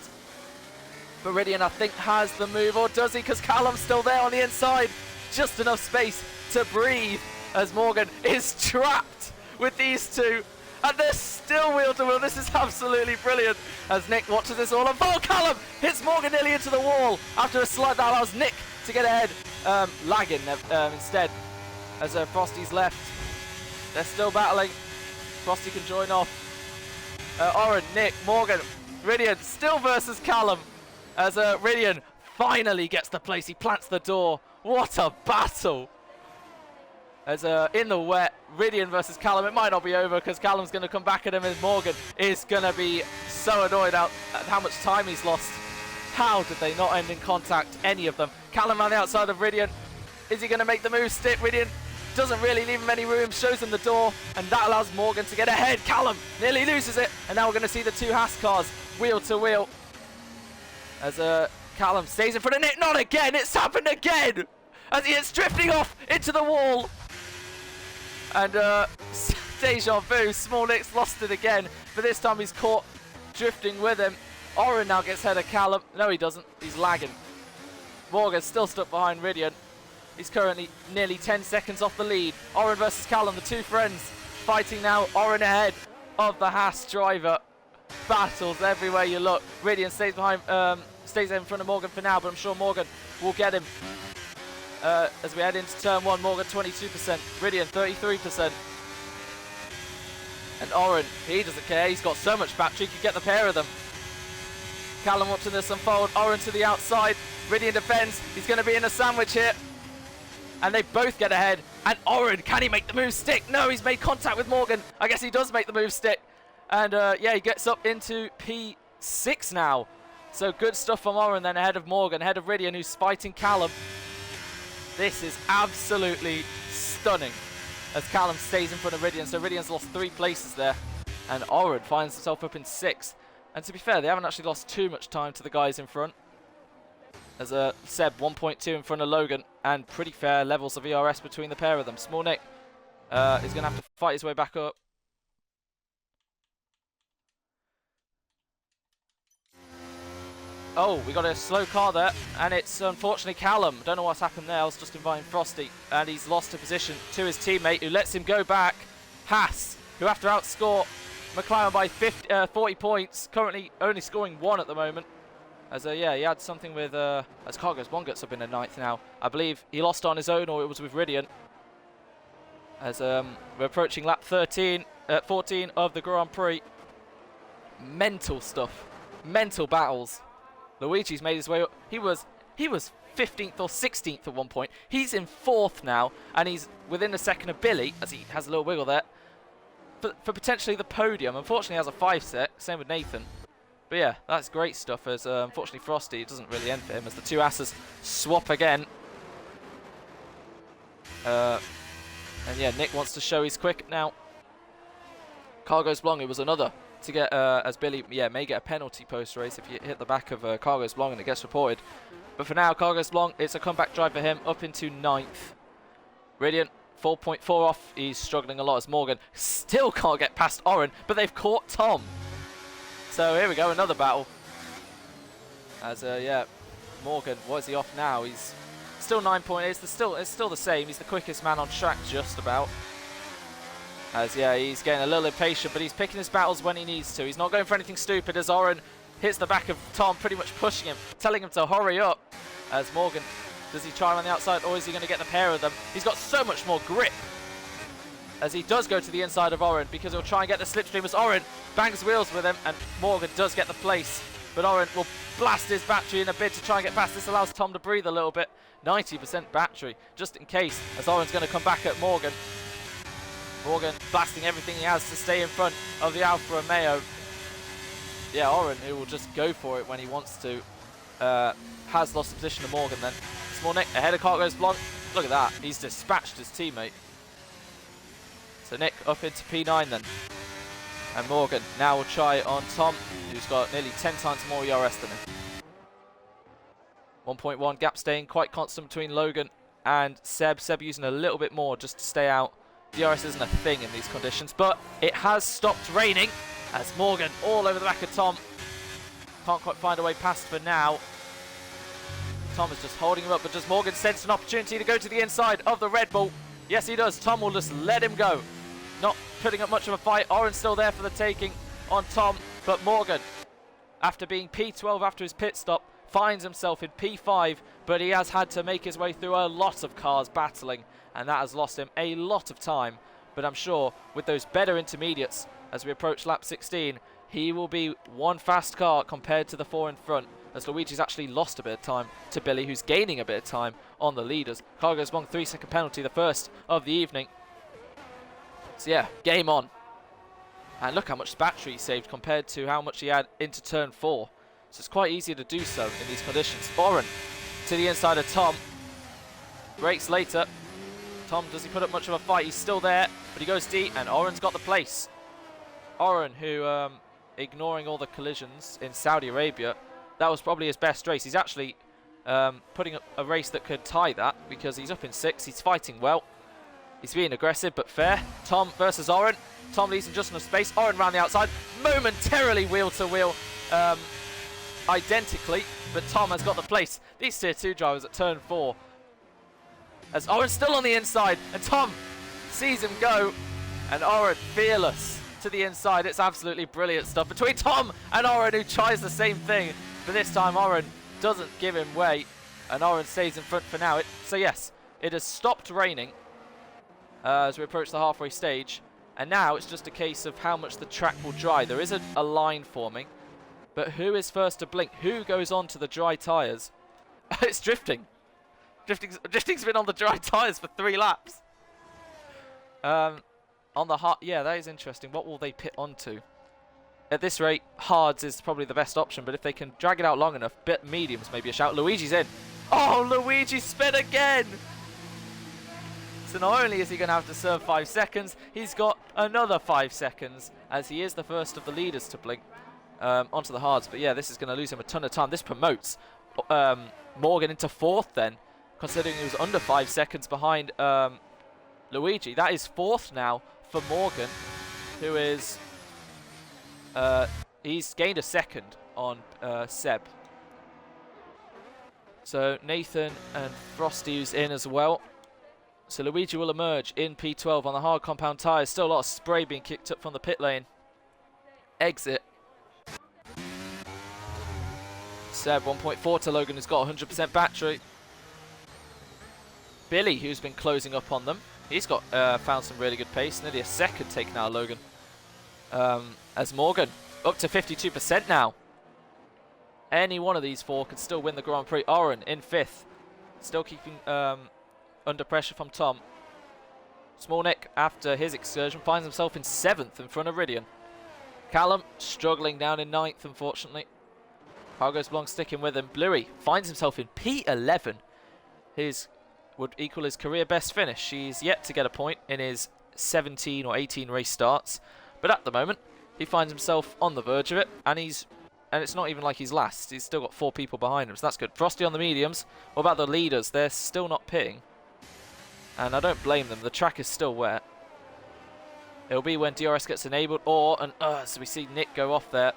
But Ridian, I think, has the move, or does he? Because Callum's still there on the inside. Just enough space to breathe as Morgan is trapped with these two. And they're still wheel to wheel. This is absolutely brilliant as Nick watches this all unfold. Callum hits Morgan nearly into the wall after a slide that allows Nick to get ahead. Lagging instead as Frosty's left. They're still battling. Frosty can join off. Oren, Nick, Morgan, Ridian still versus Callum. As Ridian finally gets the place, he plants the door. What a battle! As in the wet, Ridian versus Callum. It might not be over because Callum's going to come back at him, and Morgan is going to be so annoyed at how much time he's lost. How did they not end in contact, any of them? Callum on the outside of Ridian. Is he going to make the move stick? Ridian doesn't really leave him any room, shows him the door, and that allows Morgan to get ahead. Callum nearly loses it, and now we're going to see the two Haas cars wheel to wheel. As Callum stays in front of Nick. Not again, it's happened again! As he is drifting off into the wall. And deja vu. Small Nick's lost it again, but this time he's caught drifting with him. Oren now gets ahead of Callum. No, he doesn't. He's lagging. Morgan's still stuck behind Ridian. He's currently nearly 10 seconds off the lead. Oren versus Callum, the two friends fighting now. Oren ahead of the Haas driver. Battles everywhere you look. Ridian stays behind, stays in front of Morgan for now, but I'm sure Morgan will get him. As we head into turn 1, Morgan 22%, Ridian 33%. And Oren, he doesn't care, he's got so much battery, he could get the pair of them. Callum watching this unfold, Oren to the outside, Ridian defends, he's going to be in a sandwich here. And they both get ahead, and Oren, can he make the move stick? No, he's made contact with Morgan. I guess he does make the move stick. And yeah, he gets up into P6 now. So good stuff from Oren then, ahead of Morgan, ahead of Ridian, who's fighting Callum. This is absolutely stunning as Callum stays in front of Ridian. So Ridian's lost 3 places there, and Oren finds himself up in 6th. And to be fair, they haven't actually lost too much time to the guys in front. As Seb 1.2 in front of Logan, and pretty fair levels of ERS between the pair of them. Small Nick is going to have to fight his way back up. Oh, we got a slow car there, and it's unfortunately Callum. Don't know what's happened there. I was just inviting Frosty, and he's lost a position to his teammate, who lets him go back. Haas, who have to outscore McLaren by 40 points, currently only scoring 1 at the moment. As yeah, he had something with as Cargos One gets up in the 9th now. I believe he lost on his own, or it was with Ridian. As we're approaching lap 14 of the Grand Prix. Mental stuff, mental battles. Luigi's made his way up. He was 15th or 16th at one point. He's in 4th now, and he's within a second of Billy, as he has a little wiggle there, for potentially the podium. Unfortunately, he has a 5 set. Same with Nathan. But yeah, that's great stuff. As unfortunately Frosty, it doesn't really end for him, as the two asses swap again. And yeah, Nick wants to show he's quick now. Cargos Blanc, it was another to get, as Billy, yeah, may get a penalty post-race if you hit the back of Cargos Blanc and it gets reported. But for now, Cargos Blanc, it's a comeback drive for him, up into 9th. Ridian, 4.4 off. He's struggling a lot as Morgan still can't get past Oren, but they've caught Tom. So here we go, another battle. As, yeah, Morgan, what is he off now? He's still 9.8. It's still the same. He's the quickest man on track, just about. As, yeah, he's getting a little impatient, but he's picking his battles when he needs to. He's not going for anything stupid as Oren hits the back of Tom, pretty much pushing him, telling him to hurry up. As Morgan, does he try him on the outside, or is he going to get the pair of them? He's got so much more grip. As he does go to the inside of Oren, because he'll try and get the slipstream as Oren bangs wheels with him, and Morgan does get the place. But Oren will blast his battery in a bid to try and get past. This allows Tom to breathe a little bit. 90% battery, just in case, as Oren's going to come back at Morgan. Morgan blasting everything he has to stay in front of the Alfa Romeo. Yeah, Oren, who will just go for it when he wants to, has lost the position to Morgan then. Small Nick ahead of Cargos Blanc. Look at that, he's dispatched his teammate. So Nick up into P9 then. And Morgan now will try on Tom, who's got nearly 10 times more ERS than him. 1.1 gap staying quite constant between Logan and Seb. Seb using a little bit more just to stay out. DRS isn't a thing in these conditions, but it has stopped raining as Morgan all over the back of Tom. Can't quite find a way past for now. Tom is just holding him up, but does Morgan sense an opportunity to go to the inside of the Red Bull? Yes, he does. Tom will just let him go. Not putting up much of a fight. Oren's still there for the taking on Tom, but Morgan, after being P12 after his pit stop, finds himself in P5, but he has had to make his way through a lot of cars battling, and that has lost him a lot of time. But I'm sure with those better intermediates as we approach lap 16, he will be one fast car compared to the 4 in front, as Luigi's actually lost a bit of time to Billy, who's gaining a bit of time on the leaders. Cargos Blanc 3-second penalty, the first of the evening. So yeah, game on. And look how much battery he saved compared to how much he had into turn 4. So it's quite easy to do so in these conditions. Oren to the inside of Tom. Brakes later. Tom, does he put up much of a fight? He's still there, but he goes deep, and Oren's got the place. Oren, who, ignoring all the collisions in Saudi Arabia, that was probably his best race. He's actually putting up a race that could tie that, because he's up in 6th. He's fighting well. He's being aggressive but fair. Tom versus Oren. Tom leaves in just enough space. Oren round the outside, momentarily wheel to wheel, identically, but Tom has got the place. These tier 2 drivers at turn 4. As Oren's still on the inside, and Tom sees him go, and Oren fearless to the inside. It's absolutely brilliant stuff between Tom and Oren, who tries the same thing, but this time Oren doesn't give him way, and Oren stays in front for now. So yes, it has stopped raining as we approach the halfway stage. And now it's just a case of how much the track will dry. There is a line forming, but who is first to blink? Who goes on to the dry tyres? It's drifting. Drifting's been on the dry tyres for 3 laps. On the hard, yeah, that is interesting. What will they pit onto? At this rate, hards is probably the best option, but if they can drag it out long enough, bit mediums maybe a shout. Luigi's in. Oh, Luigi spin again! So not only is he going to have to serve 5 seconds, he's got another 5 seconds, as he is the first of the leaders to blink onto the hards. But yeah, this is going to lose him a ton of time. This promotes Morgan into 4th then, considering he was under 5 seconds behind Luigi. That is 4th now for Morgan, who is... he's gained a second on Seb. So Nathan and Frosty who's in as well. So Luigi will emerge in P12 on the hard compound tyres. Still a lot of spray being kicked up from the pit lane. Exit. Seb 1.4 to Logan, who's got 100% battery. Billy, who's been closing up on them. He's got found some really good pace. Nearly a second taken out of Logan. As Morgan up to 52% now. Any one of these 4 could still win the Grand Prix. Oren in 5th. Still keeping... under pressure from Tom. Smallneck, after his excursion, finds himself in 7th in front of Ridian. Callum struggling down in 9th, unfortunately. Cargos Blong sticking with him. Bluey finds himself in P11. His would equal his career best finish. He's yet to get a point in his 17 or 18 race starts, but at the moment he finds himself on the verge of it, and it's not even like he's last. He's still got 4 people behind him, so that's good. Frosty on the mediums. What about the leaders? They're still not pitting. And I don't blame them. The track is still wet. It'll be when DRS gets enabled, or so we see Nick go off there.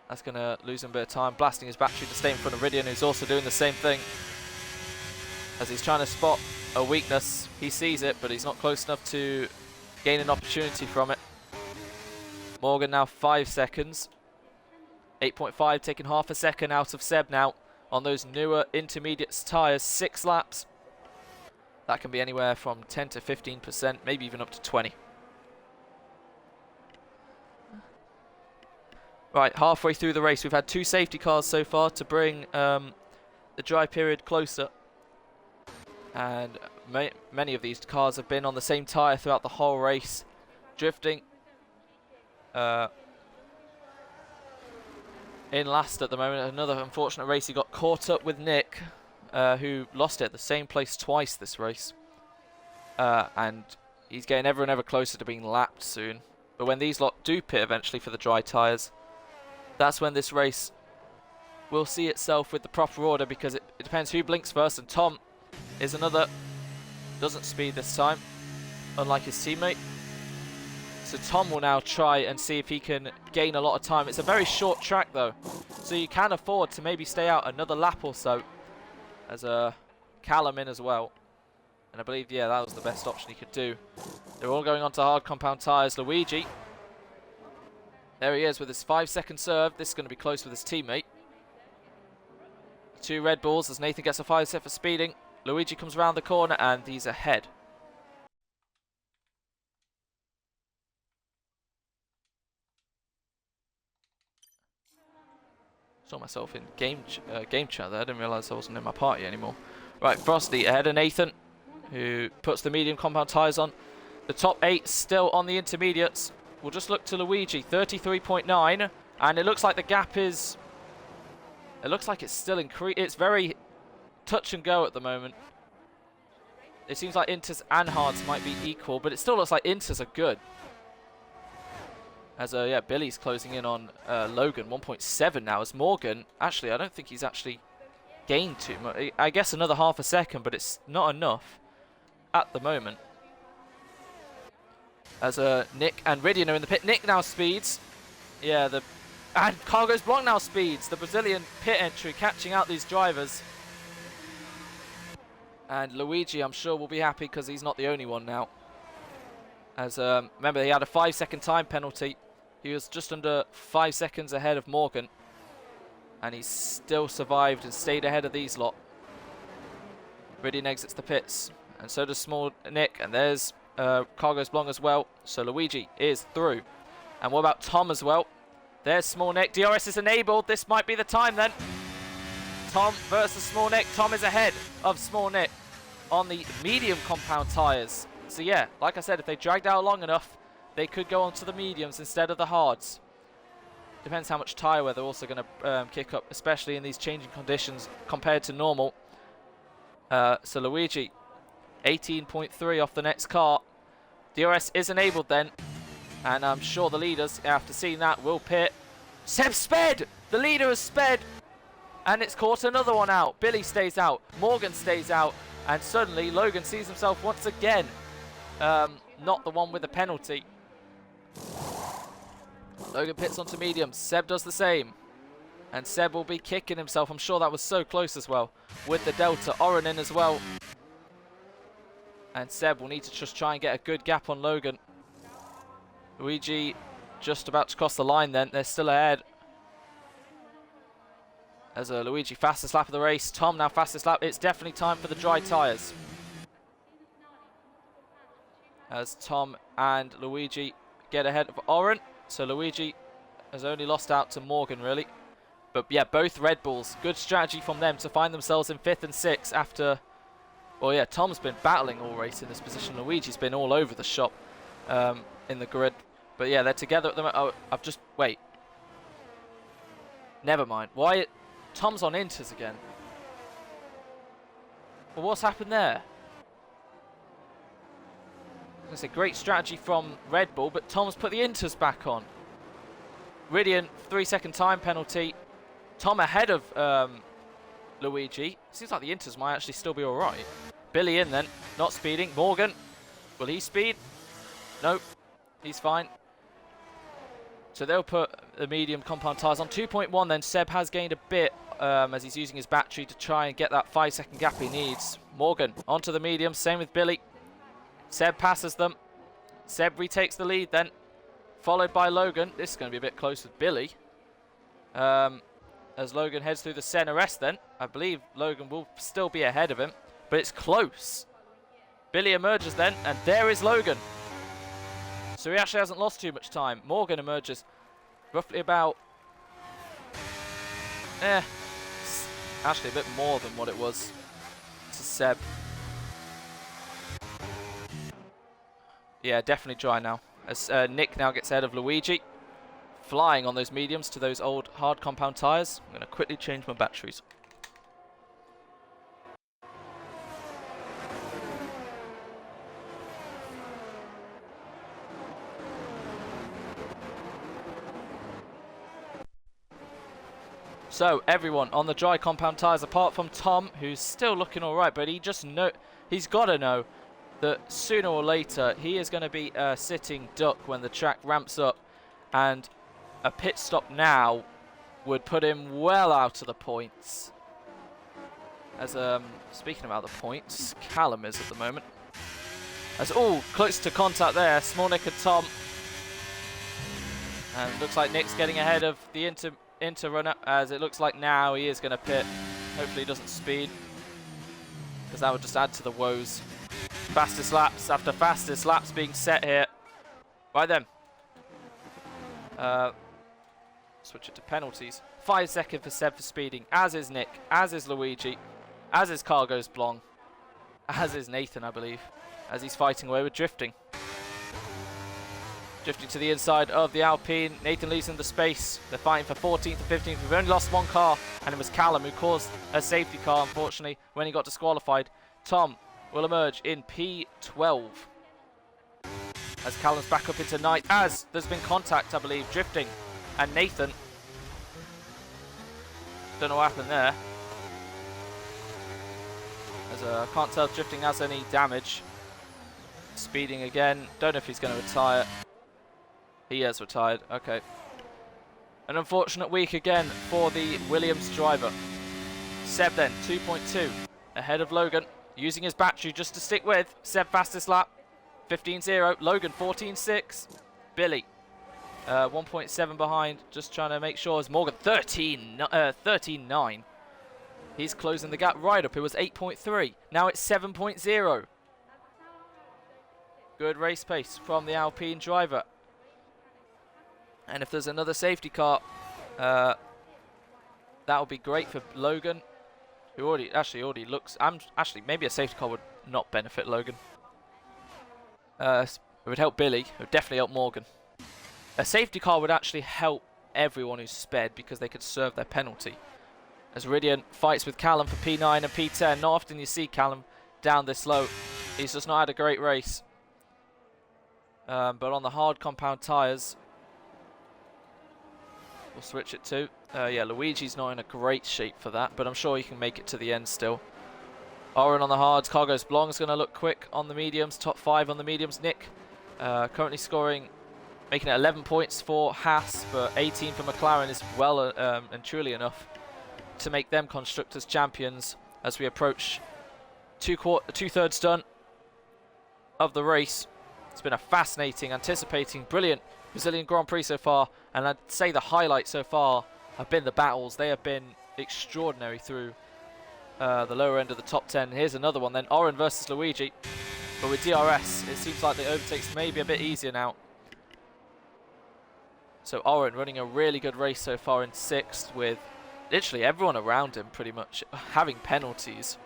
That's going to lose him a bit of time, blasting his battery to stay in front of Ridian, who's also doing the same thing. As he's trying to spot a weakness, he sees it, but he's not close enough to gain an opportunity from it. Morgan now 5 seconds. 8.5 taking half a second out of Seb now on those newer intermediates tyres. 6 laps. That can be anywhere from 10 to 15%, maybe even up to 20. Right, halfway through the race, we've had 2 safety cars so far to bring the dry period closer. And many of these cars have been on the same tyre throughout the whole race. Drifting in last at the moment. Another unfortunate race. He got caught up with Nick, who lost it at the same place twice this race. And he's getting ever and ever closer to being lapped soon. But when these lot do pit eventually for the dry tyres, that's when this race will see itself with the proper order, because it depends who blinks first. And Tom is another, doesn't speed this time, unlike his teammate. So Tom will now try and see if he can gain a lot of time. It's a very short track though, so you can afford to maybe stay out another lap or so. As a Callum in as well. And I believe, yeah, that was the best option he could do. They're all going on to hard compound tyres. Luigi. There he is with his 5-second serve. This is going to be close with his teammate. 2 Red Bulls as Nathan gets a 5 set for speeding. Luigi comes around the corner and he's ahead. Saw myself in game chat there. I didn't realise I wasn't in my party anymore. Right, Frosty ahead of Nathan, who puts the medium compound tyres on. The top 8 still on the intermediates. We'll just look to Luigi, 33.9, and it looks like the gap is... It looks like it's still increasing. It's very touch and go at the moment. It seems like Inters and Hards might be equal, but it still looks like Inters are good. As yeah, Billy's closing in on Logan, 1.7 now. As Morgan, actually, I don't think he's actually gained too much. I guess another half a second, but it's not enough at the moment. As Nick and Ridian are in the pit. Nick now speeds. Yeah, and Cargo's Blanc now speeds. The Brazilian pit entry catching out these drivers. And Luigi, I'm sure, will be happy because he's not the only one now. As remember, he had a 5-second time penalty. He was just under 5 seconds ahead of Morgan. And he still survived and stayed ahead of these lot. Ridian exits the pits. And so does Small Nick. And there's Cargo's Blanc as well. So Luigi is through. And what about Tom as well? There's Small Nick. DRS is enabled. This might be the time then. Tom versus Small Nick. Tom is ahead of Small Nick on the medium compound tyres. So yeah, like I said, if they dragged out long enough, they could go on to the mediums instead of the hards. Depends how much tyre wear they're also going to kick up, especially in these changing conditions compared to normal. So Luigi, 18.3 off the next car. DRS is enabled then. And I'm sure the leaders, after seeing that, will pit. Seb sped! The leader has sped! And it's caught another one out. Billy stays out. Morgan stays out. And suddenly, Logan sees himself once again. Not the one with the penalty. Logan pits onto mediums. Seb does the same. And Seb will be kicking himself. I'm sure that was so close as well. With the Delta. Oren in as well. And Seb will need to just try and get a good gap on Logan. Luigi just about to cross the line then. They're still ahead. As Luigi, fastest lap of the race. Tom now fastest lap. It's definitely time for the dry tyres. As Tom and Luigi get ahead of Oren. So Luigi has only lost out to Morgan really. But yeah, both Red Bulls. Good strategy from them to find themselves in 5th and 6th after... Well yeah, Tom's been battling all race in this position. Luigi's been all over the shop in the grid. But yeah, they're together at the moment. Oh, I've just... Wait. Never mind. Why... Tom's on inters again. Well, what's happened there? It's a great strategy from Red Bull, but Tom's put the inters back on. Ridian, 3-second time penalty. Tom ahead of Luigi. Seems like the inters might actually still be alright. Billy in then, not speeding. Morgan, will he speed? Nope, he's fine. So they'll put the medium compound tyres on. 2.1 then. Seb has gained a bit as he's using his battery to try and get that 5-second gap he needs. Morgan onto the medium. Same with Billy. Seb passes them. Seb retakes the lead then. Followed by Logan. This is going to be a bit close with Billy. As Logan heads through the center rest then. I believe Logan will still be ahead of him. But it's close. Billy emerges then. And there is Logan. So he actually hasn't lost too much time. Morgan emerges roughly about... actually a bit more than what it was to Seb. Yeah, definitely dry now. As Nick now gets ahead of Luigi. Flying on those mediums to those old hard compound tyres. I'm going to quickly change my batteries. So everyone on the dry compound tyres apart from Tom, who's still looking alright, but he's got to know that sooner or later he is going to be a sitting duck when the track ramps up, and a pit stop now would put him well out of the points. As speaking about the points, Callum is at the moment. As close to contact there, Small Nick and Tom, and looks like Nick's getting ahead of the Inter runner, as it looks like now he is going to pit. Hopefully he doesn't speed, because that would just add to the woes. Fastest laps after fastest laps being set here. Right then. Switch it to penalties. 5 seconds for Seb for speeding, as is Nick, as is Luigi, as is Cargo's Blanc, as is Nathan, I believe, as he's fighting away with drifting. Drifting to the inside of the Alpine. Nathan leaves in the space. They're fighting for 14th and 15th. We've only lost one car, and it was Callum who caused a safety car, unfortunately, when he got disqualified. Tom will emerge in P12. As Callum's back up into 9th, as there's been contact, I believe, drifting. And Nathan, don't know what happened there. As I can't tell if drifting has any damage. speeding again. Don't know if he's going to retire. He has retired. Okay. An unfortunate week again for the Williams driver. Seb then, 2.2 ahead of Logan, using his battery just to stick with. Seb fastest lap, 15.0. Logan 14.6. Billy 1.7 behind, just trying to make sure as Morgan 13.9. He's closing the gap right up. It was 8.3. Now it's 7.0. Good race pace from the Alpine driver. And if there's another safety car, that would be great for Logan, who already looks. Actually, maybe a safety car would not benefit Logan. It would help Billy. It would definitely help Morgan. A safety car would actually help everyone who's sped because they could serve their penalty. As Ridian fights with Callum for P9 and P10. Not often you see Callum down this low. He's just not had a great race. But on the hard compound tyres, we'll switch it to. Yeah, Luigi's not in a great shape for that, but I'm sure he can make it to the end still. Oren on the hards. Cargos Blong's going to look quick on the mediums. Top 5 on the mediums. Nick currently scoring, making it 11 points for Haas, but 18 for McLaren is well and truly enough to make them Constructors champions as we approach two-thirds done of the race. It's been a fascinating, anticipating, brilliant Brazilian Grand Prix so far, and I'd say the highlight so far have been the battles. They have been extraordinary through the lower end of the top 10. Here's another one then, Oren versus Luigi, but with DRS it seems like the overtakes may be a bit easier now. So Oren running a really good race so far in 6th, with literally everyone around him pretty much having penalties.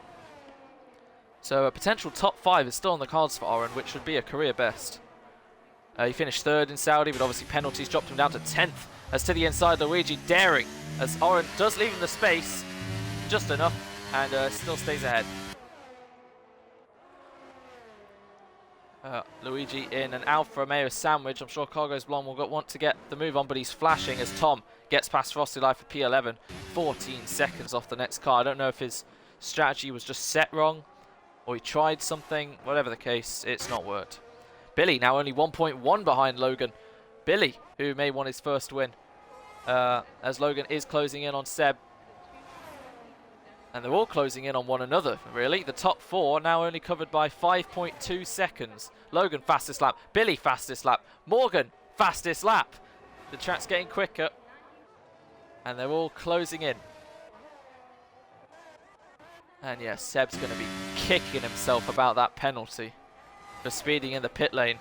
So a potential top 5 is still on the cards for Oren, which would be a career best. He finished 3rd in Saudi, but obviously penalties dropped him down to 10th. As to the inside, Luigi daring, as Oren does leave him the space, just enough, and still stays ahead. Luigi in an Alfa Romeo sandwich. I'm sure Cargos Blond will want to get the move on, but he's flashing as Tom gets past Frosty Life for P11. 14 seconds off the next car. I don't know if his strategy was just set wrong, or he tried something. Whatever the case, it's not worked. Billy now only 1.1 behind Logan. Billy, who may want his first win, as Logan is closing in on Seb. And they're all closing in on one another, really. The top 4 now only covered by 5.2 seconds. Logan fastest lap. Billy fastest lap. Morgan fastest lap. The track's getting quicker. And they're all closing in. And yeah, Seb's going to be kicking himself about that penalty for speeding in the pit lane.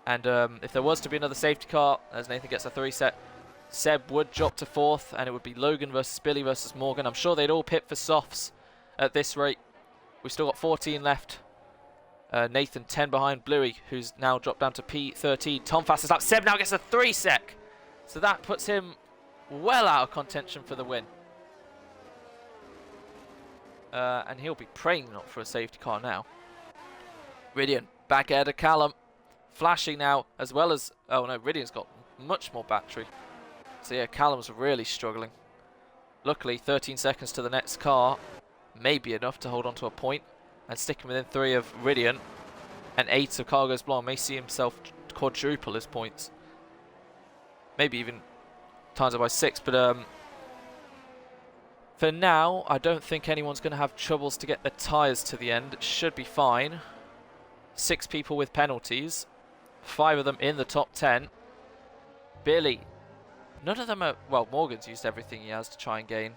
And if there was to be another safety car, as Nathan gets a 3 set, Seb would drop to 4th, and it would be Logan versus Billy versus Morgan. I'm sure they'd all pit for softs at this rate. We've still got 14 left. Nathan 10 behind Bluey, who's now dropped down to P13. Tom fastest lap. Seb now gets a 3 sec. So that puts him well out of contention for the win. And he'll be praying not for a safety car now. Ridian back ahead of Callum. Flashing now, as well as... Oh no, Ridian's got much more battery. So yeah, Callum's really struggling. Luckily, 13 seconds to the next car may be enough to hold on to a point. And sticking within 3 of Ridian and 8 of Cargos Blanc, may see himself quadruple his points. Maybe even times it by 6, but for now, I don't think anyone's going to have troubles to get their tyres to the end. It should be fine. 6 people with penalties. 5 of them in the top 10. Billy. None of them are... Well, Morgan's used everything he has to try and gain.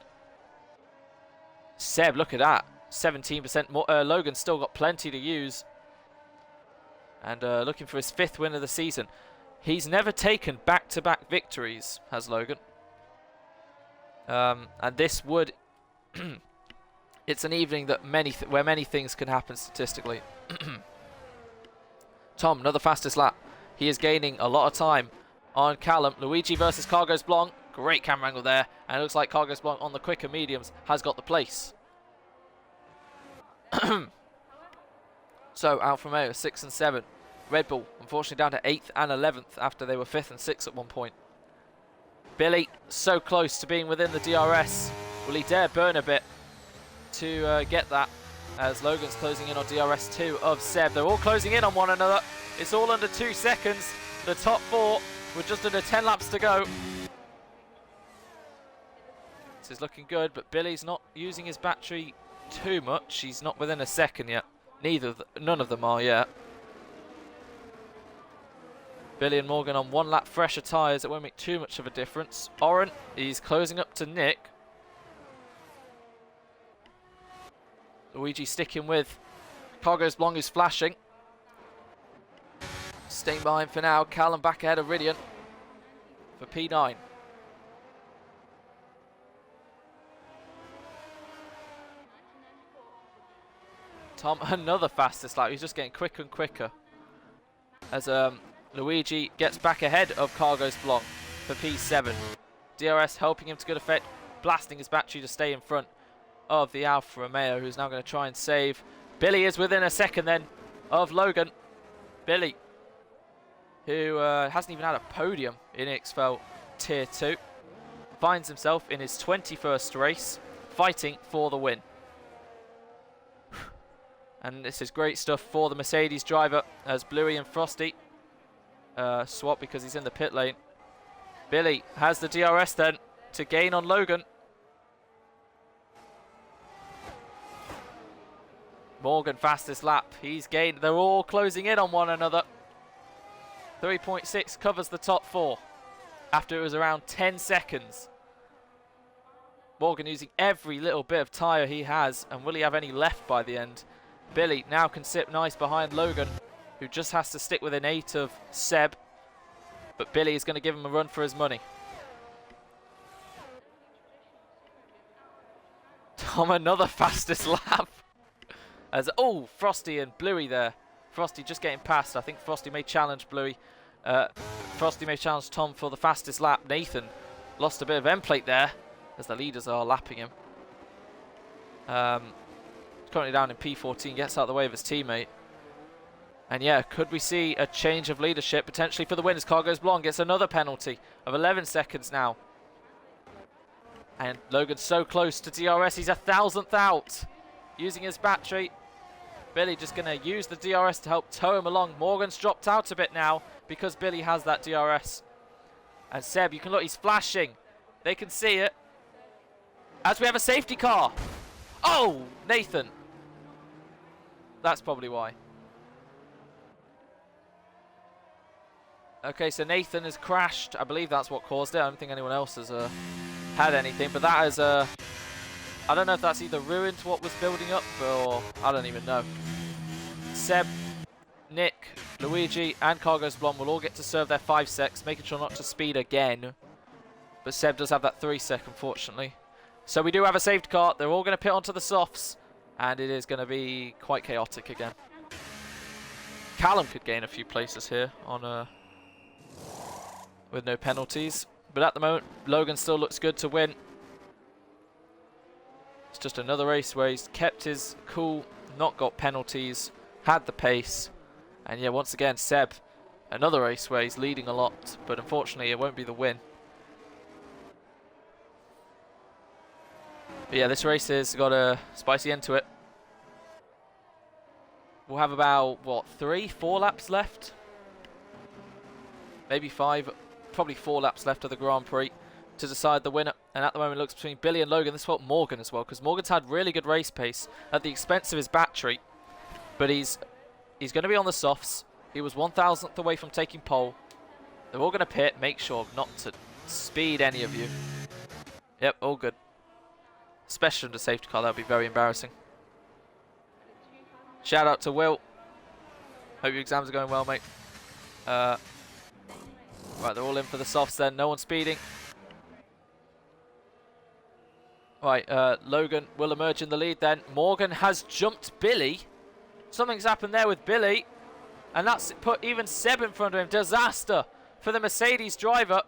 Seb, look at that. 17% more. Logan's still got plenty to use. And looking for his 5th win of the season. He's never taken back-to-back victories, has Logan. And this would... it's an evening that where many things can happen statistically. Tom, another fastest lap. He is gaining a lot of time on Callum. Luigi versus Cargos Blanc. Great camera angle there. And it looks like Cargos Blanc on the quicker mediums has got the place. So, Alfa Romeo 6 and 7. Red Bull, unfortunately, down to 8th and 11th after they were 5th and 6th at one point. Billy, so close to being within the DRS. Will he dare burn a bit to get that? as Logan's closing in on DRS2 of Seb. They're all closing in on one another. It's all under 2 seconds. The top 4 with just under 10 laps to go. This is looking good, but Billy's not using his battery too much. He's not within a second yet. None of them are yet. Billy and Morgan on 1 lap fresher tyres. It won't make too much of a difference. Oren, he's closing up to Nick. Luigi sticking with Cargos Blanc, who's flashing. Staying behind for now. Callum back ahead of Ridian for P9. Tom, another fastest lap. He's just getting quicker and quicker as Luigi gets back ahead of Cargos Blanc for P7. DRS helping him to good effect, blasting his battery to stay in front of the Alfa Romeo, who's now going to try and save. Billy is within a second then of Logan. Billy, who hasn't even had a podium in EXFL Tier 2, finds himself in his 21st race, fighting for the win. And this is great stuff for the Mercedes driver, as Bluey and Frosty swap because he's in the pit lane. Billy has the DRS then to gain on Logan. Morgan fastest lap. He's gained. They're all closing in on one another. 3.6 covers the top 4 after it was around 10 seconds. Morgan using every little bit of tyre he has, and will he have any left by the end? Billy now can sit nice behind Logan, who just has to stick within 8 of Seb, but Billy is going to give him a run for his money. Tom, another fastest lap. As Frosty and Bluey there. Frosty just getting past. I think Frosty may challenge Bluey. Frosty may challenge Tom for the fastest lap. Nathan lost a bit of end plate there as the leaders are lapping him. Currently down in P14, gets out of the way of his teammate. And yeah, could we see a change of leadership potentially for the winners? Cargos Blanc gets another penalty of 11 seconds now. And Logan's so close to DRS, he's 1,000th out. Using his battery. Billy just going to use the DRS to help tow him along. Morgan's dropped out a bit now because Billy has that DRS. And Seb, you can look, he's flashing. They can see it. As we have a safety car. Oh, Nathan. That's probably why. Okay, so Nathan has crashed. I believe that's what caused it. I don't think anyone else has had anything. But that is I don't know if that's either ruined what was building up, or I don't even know. Seb, Nick, Luigi, and Cargos Blanc will all get to serve their 5 secs, making sure not to speed again. But Seb does have that 3 sec, unfortunately. So we do have a safety car. They're all going to pit onto the softs, and it is going to be quite chaotic again. Callum could gain a few places here on with no penalties. But at the moment, Logan still looks good to win. It's just another race where he's kept his cool, not got penalties, had the pace. And yeah, once again, Seb, another race where he's leading a lot, but unfortunately it won't be the win. But yeah, this race has got a spicy end to it. We'll have about, what, 3-4 laps left? Maybe 5, probably 4 laps left of the Grand Prix to decide the winner. And at the moment it looks between Billy and Logan. This is what Morgan as well, because Morgan's had really good race pace at the expense of his battery. But he's going to be on the softs. He was 1,000th away from taking pole. They're all going to pit. Make sure not to speed any of you. Yep, all good. Especially under safety car, that would be very embarrassing. Shout out to Will. Hope your exams are going well, mate. Right, they're all in for the softs then. No one speeding. Right, Logan will emerge in the lead then. Morgan has jumped Billy. Something's happened there with Billy. And that's put even Seb in front of him. Disaster for the Mercedes driver.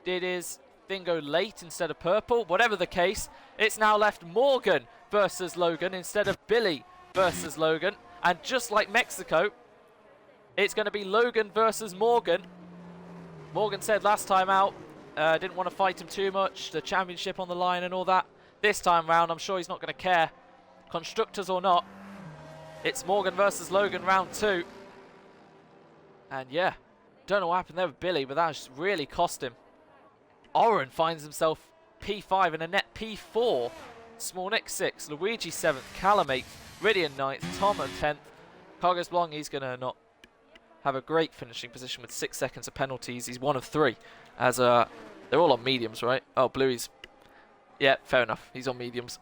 Did his thing go late instead of purple? Whatever the case, it's now left Morgan versus Logan instead of Billy versus Logan. And just like Mexico, it's going to be Logan versus Morgan. Morgan said last time out, didn't want to fight him too much, the championship on the line and all that. This time round, I'm sure he's not going to care. constructors or not. It's Morgan versus Logan round 2. And yeah, don't know what happened there with Billy, but that just really cost him. Oren finds himself P5 and a net P4. Small Nick 6th, Luigi 7th, Callum 8th, Ridian 9th, Tom at 10th. Cargos Blong, he's going to not have a great finishing position with 6 seconds of penalties. He's 1 of 3, as they're all on mediums, right? Oh, Bluey's, yeah, fair enough. He's on mediums.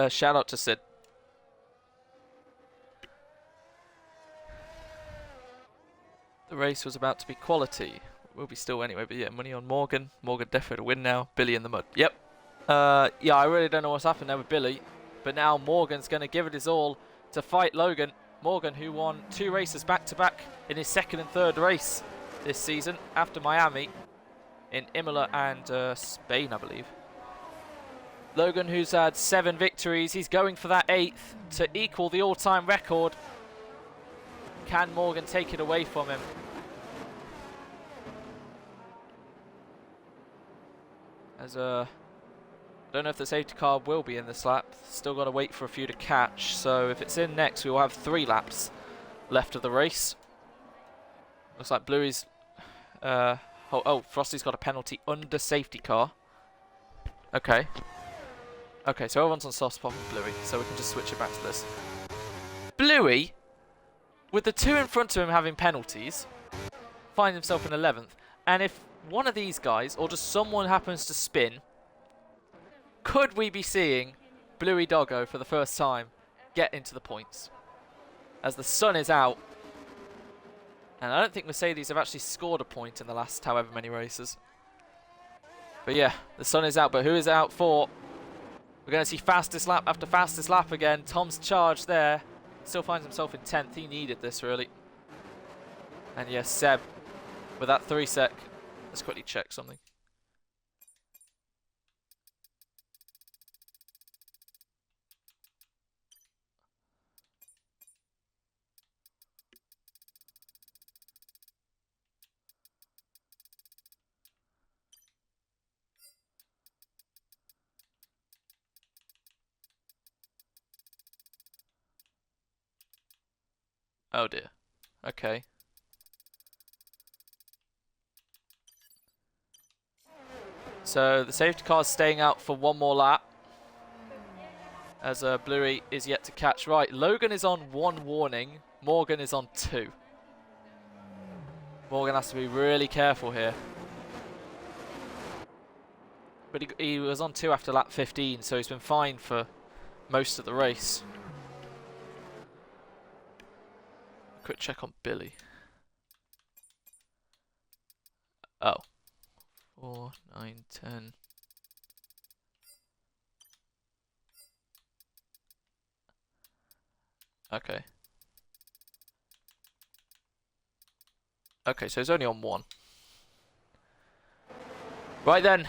Shout out to Sid. The race was about to be quality. Will be still anyway, but yeah, money on Morgan. Morgan definitely to win now. Billy in the mud. Yep. Yeah, I really don't know what's happened there with Billy, but now Morgan's going to give it his all to fight Logan. Morgan, who won 2 races back-to-back in his 2nd and 3rd race this season after Miami in Imola and Spain, I believe. Logan, who's had 7 victories, he's going for that 8th to equal the all-time record. Can Morgan take it away from him? As I don't know if the safety car will be in this lap. Still got to wait for a few to catch. So if it's in next, we will have 3 laps left of the race. Looks like Bluey's... oh, Frosty's got a penalty under safety car. Okay. Okay, so everyone's on soft spot with Bluey, so we can just switch it back to this. Bluey, with the 2 in front of him having penalties, finds himself in 11th. And if one of these guys, or just someone happens to spin, could we be seeing Bluey Doggo for the first time get into the points? As the sun is out. And I don't think Mercedes have actually scored a point in the last however many races. But yeah, the sun is out, but who is it out for? We're going to see fastest lap after fastest lap again. Tom's charge there. Still finds himself in 10th. He needed this, really. And yes, Seb with that 3 sec. Let's quickly check something. Oh dear. Okay. So the safety car is staying out for 1 more lap. As Bluey is yet to catch. Right, Logan is on 1 warning. Morgan is on 2. Morgan has to be really careful here. But he was on 2 after lap 15, so he's been fine for most of the race. Quick check on Billy. Oh. 4, 9, 10. Okay. Okay, so he's only on 1. Right then,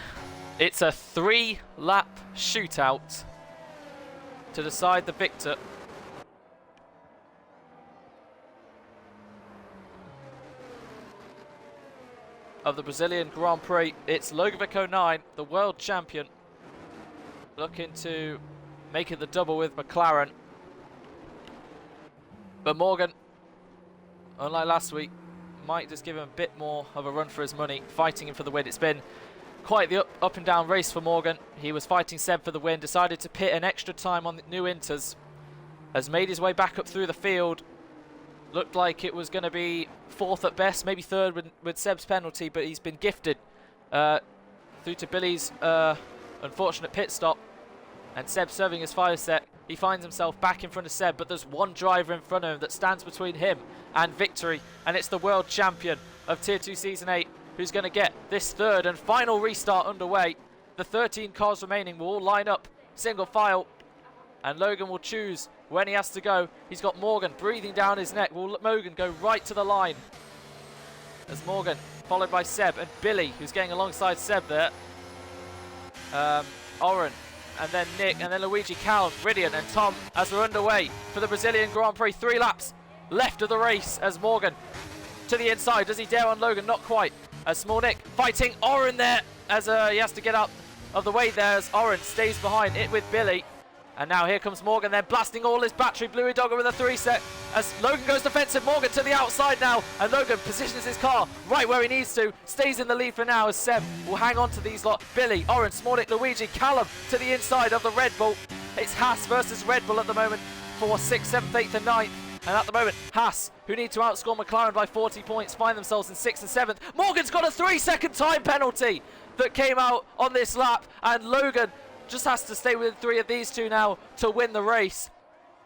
it's a 3-lap shootout to decide the victor. Of the Brazilian Grand Prix. It's Logovic 09, the world champion, looking to make it the double with McLaren. But Morgan, unlike last week, might just give him a bit more of a run for his money, fighting him for the win. It's been quite the up and down race for Morgan. He was fighting Seb for the win, decided to pit an extra time on the new Inters, has made his way back up through the field. Looked like it was going to be 4th at best, maybe 3rd with Seb's penalty, but he's been gifted through to Billy's unfortunate pit stop. And Seb serving his 5 set. He finds himself back in front of Seb, but there's one driver in front of him that stands between him and victory. And it's the world champion of Tier 2 Season 8 who's going to get this 3rd and final restart underway. The 13 cars remaining will all line up single file. And Logan will choose when he has to go. He's got Morgan breathing down his neck. Will Morgan go right to the line? As Morgan, followed by Seb and Billy, who's getting alongside Seb there. Oren, and then Nick, and then Luigi, Cal, Ridian, and Tom as we're underway for the Brazilian Grand Prix. 3 laps left of the race as Morgan to the inside. Does he dare on Logan? Not quite. As Smolnik fighting Oren there as he has to get out of the way there as Oren stays behind it with Billy. And now here comes Morgan then blasting all his battery. Bluey Dogger with a 3-set as Logan goes defensive. Morgan to the outside now, and Logan positions his car right where he needs to. Stays in the lead for now as Seb will hang on to these lot. Billy, Oren, Smolnik, Luigi, Callum to the inside of the Red Bull. It's Haas versus Red Bull at the moment for 6th, 7th, 8th and 9th. And at the moment, Haas, who need to outscore McLaren by 40 points, find themselves in 6th and 7th. Morgan's got a 3-second time penalty that came out on this lap, and Logan just has to stay within 3 of these two now to win the race.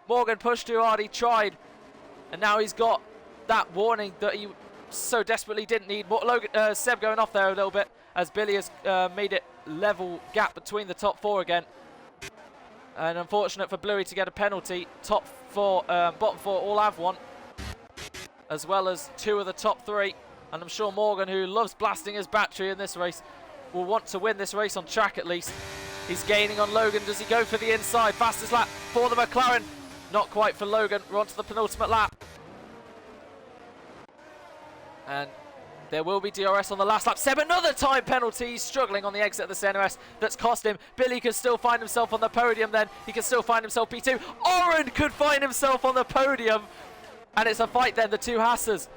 Morgan pushed too hard, he tried, and now he's got that warning that he so desperately didn't need. Seb going off there a little bit as Billy has made it level gap between the top 4 again. And unfortunate for Bluey to get a penalty. Top 4, bottom 4 all have one, as well as 2 of the top 3. And I'm sure Morgan, who loves blasting his battery in this race, will want to win this race on track at least. He's gaining on Logan. Does he go for the inside? Fastest lap for the McLaren. Not quite for Logan. We're on to the penultimate lap. And there will be DRS on the last lap. Seb, another time penalty. He's struggling on the exit of the CNRS. That's cost him. Billy can still find himself on the podium then. He can still find himself P2. Oren could find himself on the podium. And it's a fight then, the two Hassers.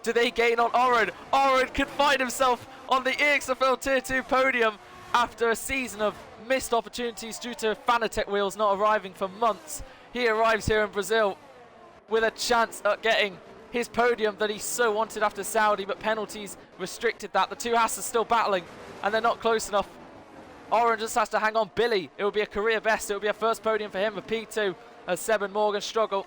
Do they gain on Oren? Oren could find himself on the EXFL Tier 2 podium after a season of missed opportunities due to Fanatec wheels not arriving for months. He arrives here in Brazil with a chance at getting his podium that he so wanted after Saudi, but penalties restricted that. The two Haas are still battling, and they're not close enough. Oren just has to hang on. Billy, it will be a career best. It will be a first podium for him for P2 as Seb and Morgan struggle.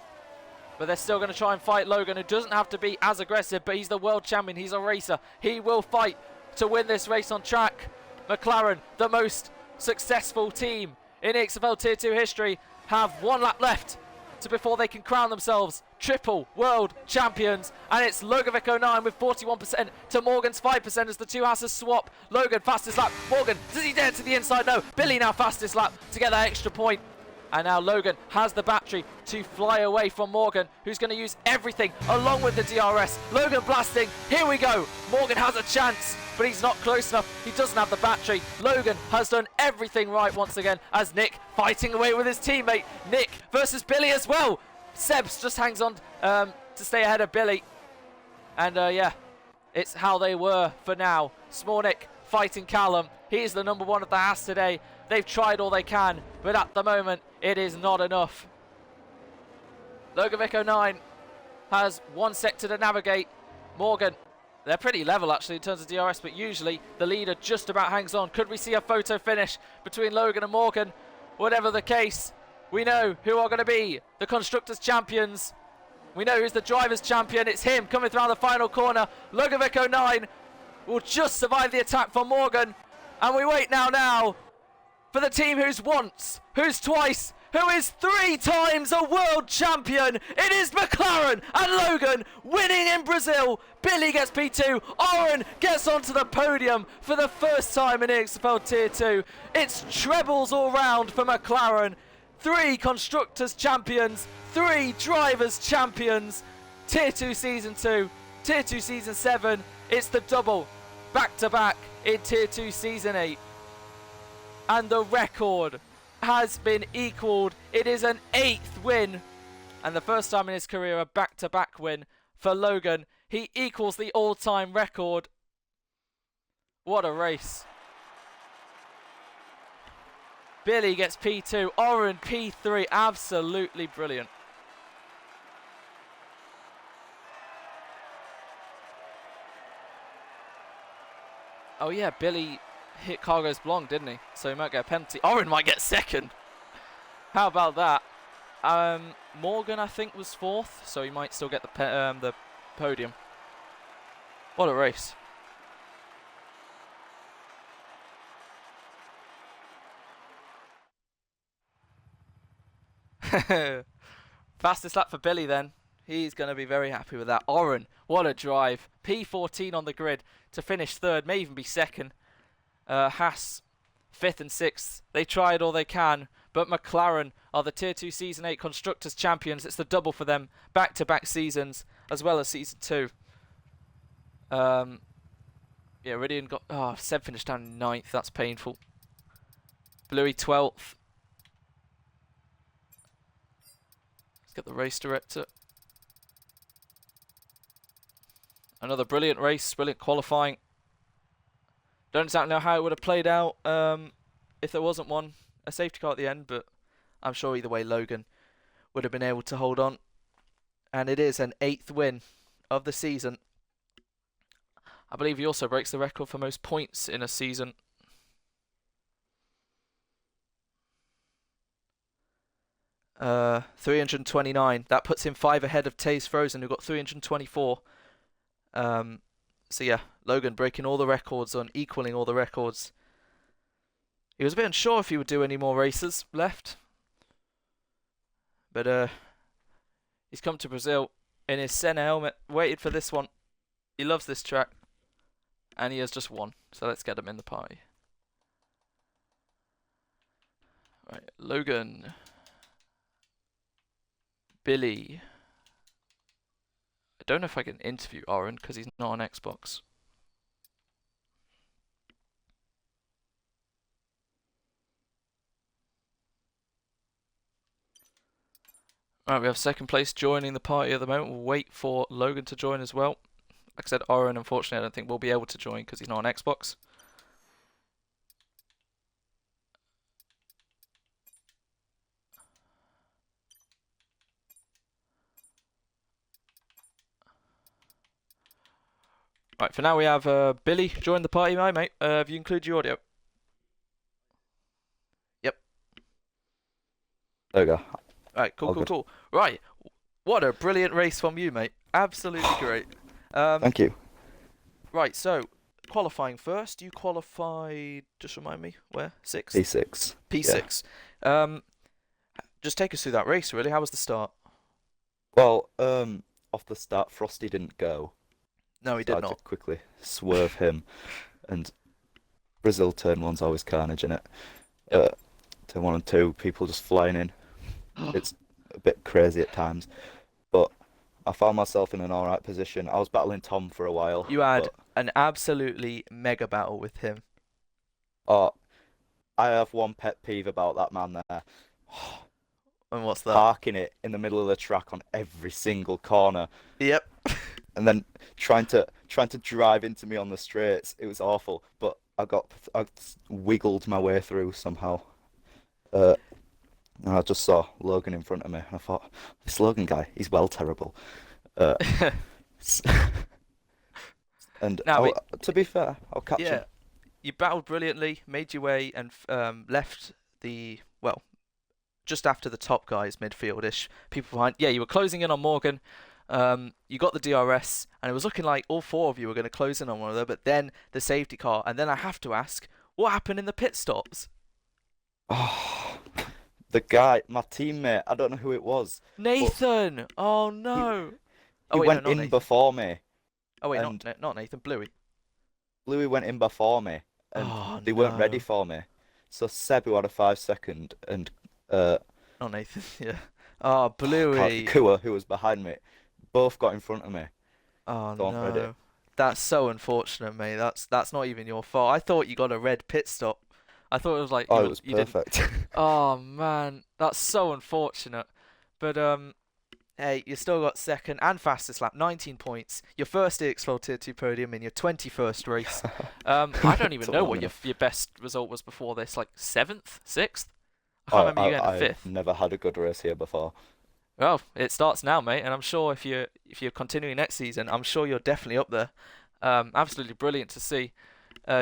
But they're still going to try and fight Logan, who doesn't have to be as aggressive, but he's the world champion. He's a racer. He will fight to win this race on track. McLaren, the most successful team in EXFL Tier 2 history, have 1 lap left before they can crown themselves triple world champions. And it's Logovic 09 with 41% to Morgan's 5% as the two Hasses swap. Logan fastest lap. Morgan, does he dare to the inside? No. Billy now fastest lap to get that extra point. And now Logan has the battery to fly away from Morgan, who's going to use everything along with the DRS. Logan blasting. Here we go. Morgan has a chance, but he's not close enough. He doesn't have the battery. Logan has done everything right once again as Nick fighting away with his teammate. Nick versus Billy as well. Sebs just hangs on to stay ahead of Billy. And yeah, it's how they were for now. Smolnik fighting Callum. He's the number 1 of the Haas today. They've tried all they can, but at the moment, it is not enough. Logovic 09 has 1 sector to navigate. Morgan, they're pretty level actually in terms of DRS, but usually the leader just about hangs on. Could we see a photo finish between Logan and Morgan? Whatever the case, we know who are going to be the Constructors' champions. We know who's the Drivers' champion. It's him coming through the final corner. Logovic 09 will just survive the attack from Morgan. And we wait now for the team who's once, who's twice, who is 3 times a world champion. It is McLaren and Logan winning in Brazil. Billy gets P2. Oren gets onto the podium for the first time in EXFL Tier 2. It's trebles all round for McLaren. 3 Constructors champions, 3 Drivers champions. Tier 2 Season 2, Tier 2 Season 7. It's the double back-to-back in Tier 2 Season 8. And the record has been equalled. It is an 8th win. And the first time in his career, a back-to-back win for Logan. He equals the all-time record. What a race. Billy gets P2. Oren P3. Absolutely brilliant. Oh yeah, Billy hit Cargos Blanc, didn't he? So he might get a penalty. Oren might get 2nd. How about that? Morgan, I think, was 4th, so he might still get the podium. What a race. Fastest lap for Billy then. He's going to be very happy with that. Oren, what a drive. P14 on the grid to finish 3rd, may even be 2nd. Haas, 5th and 6th. They tried all they can, But McLaren are the Tier 2 Season 8 Constructors Champions. It's the double for them, back-to-back seasons, as well as Season 2. Yeah, Iridian got... Oh, Seb finished down in 9th. That's painful. Bluey 12th. Let's get the race director. Another brilliant race, brilliant qualifying. Don't exactly know how it would have played out if there wasn't a safety car at the end, but I'm sure either way Logan would have been able to hold on. And it is an 8th win of the season. I believe he also breaks the record for most points in a season. Uh, 329. That puts him 5 ahead of Taze Frozen, who got 324. So yeah, Logan breaking all the records on equaling all the records. He was a bit unsure if he would do any more races left. But he's come to Brazil in his Senna helmet, waited for this one. He loves this track. And he has just won. So let's get him in the party. Right, Logan. Billy. I don't know if I can interview Oren because he's not on Xbox. Right, we have second place joining the party at the moment. We'll wait for Logan to join as well. Like I said, Oren, unfortunately, I don't think will be able to join because he's not on Xbox. Right, for now we have Billy join the party, my mate. Have you included your audio? Yep. There we go. Right, cool. Right, what a brilliant race from you, mate. Absolutely great. Thank you. Right, so qualifying first. You qualified. Just remind me where? 6th. P6. P6. Yeah. Just take us through that race. Really, how was the start? Well, off the start, Frosty didn't go. No, he So I did had not. to quickly swerve him, and Brazil turn 1's always carnage in it. Yep. Turn 1 and 2, people just flying in. It's a bit crazy at times, but I found myself in an alright position. I was battling Tom for a while. You had an absolutely mega battle with him. Oh, I have one pet peeve about that man there. And what's that? Parking it in the middle of the track on every single corner. Yep. And then trying to drive into me on the straights. It was awful, but I wiggled my way through somehow. And I just saw Logan in front of me, and I thought, this Logan guy, he's well terrible. And Now, to be fair, I'll catch him. You battled brilliantly, made your way, and left the, well, just after the top guys, midfield-ish, people behind. Yeah, you were closing in on Morgan. You got the DRS, and it was looking like all 4 of you were going to close in on one another, but then the safety car, and then I have to ask, what happened in the pit stops? Oh, the guy, my teammate, I don't know who it was. Nathan! Oh, no. He went in before me. Oh, wait, not Nathan, Bluey. Bluey went in before me, and they weren't ready for me. So Seb, who had a 5-second, and not Nathan, yeah. Oh, Bluey. Kua, who was behind me, both got in front of me. Oh, no. That's so unfortunate, mate. That's not even your fault. I thought you got a red pit stop. I thought it was like it was perfect. Oh man, that's so unfortunate. But hey, you still got second and fastest lap, 19 points. Your first EXFL Tier 2 podium in your 21st race. I don't even know what your best result was before this. Like 7th, 6th. I can't remember you getting a 5th. I've never had a good race here before. Well, it starts now, mate, and I'm sure if you're continuing next season, I'm sure you're definitely up there. Absolutely brilliant to see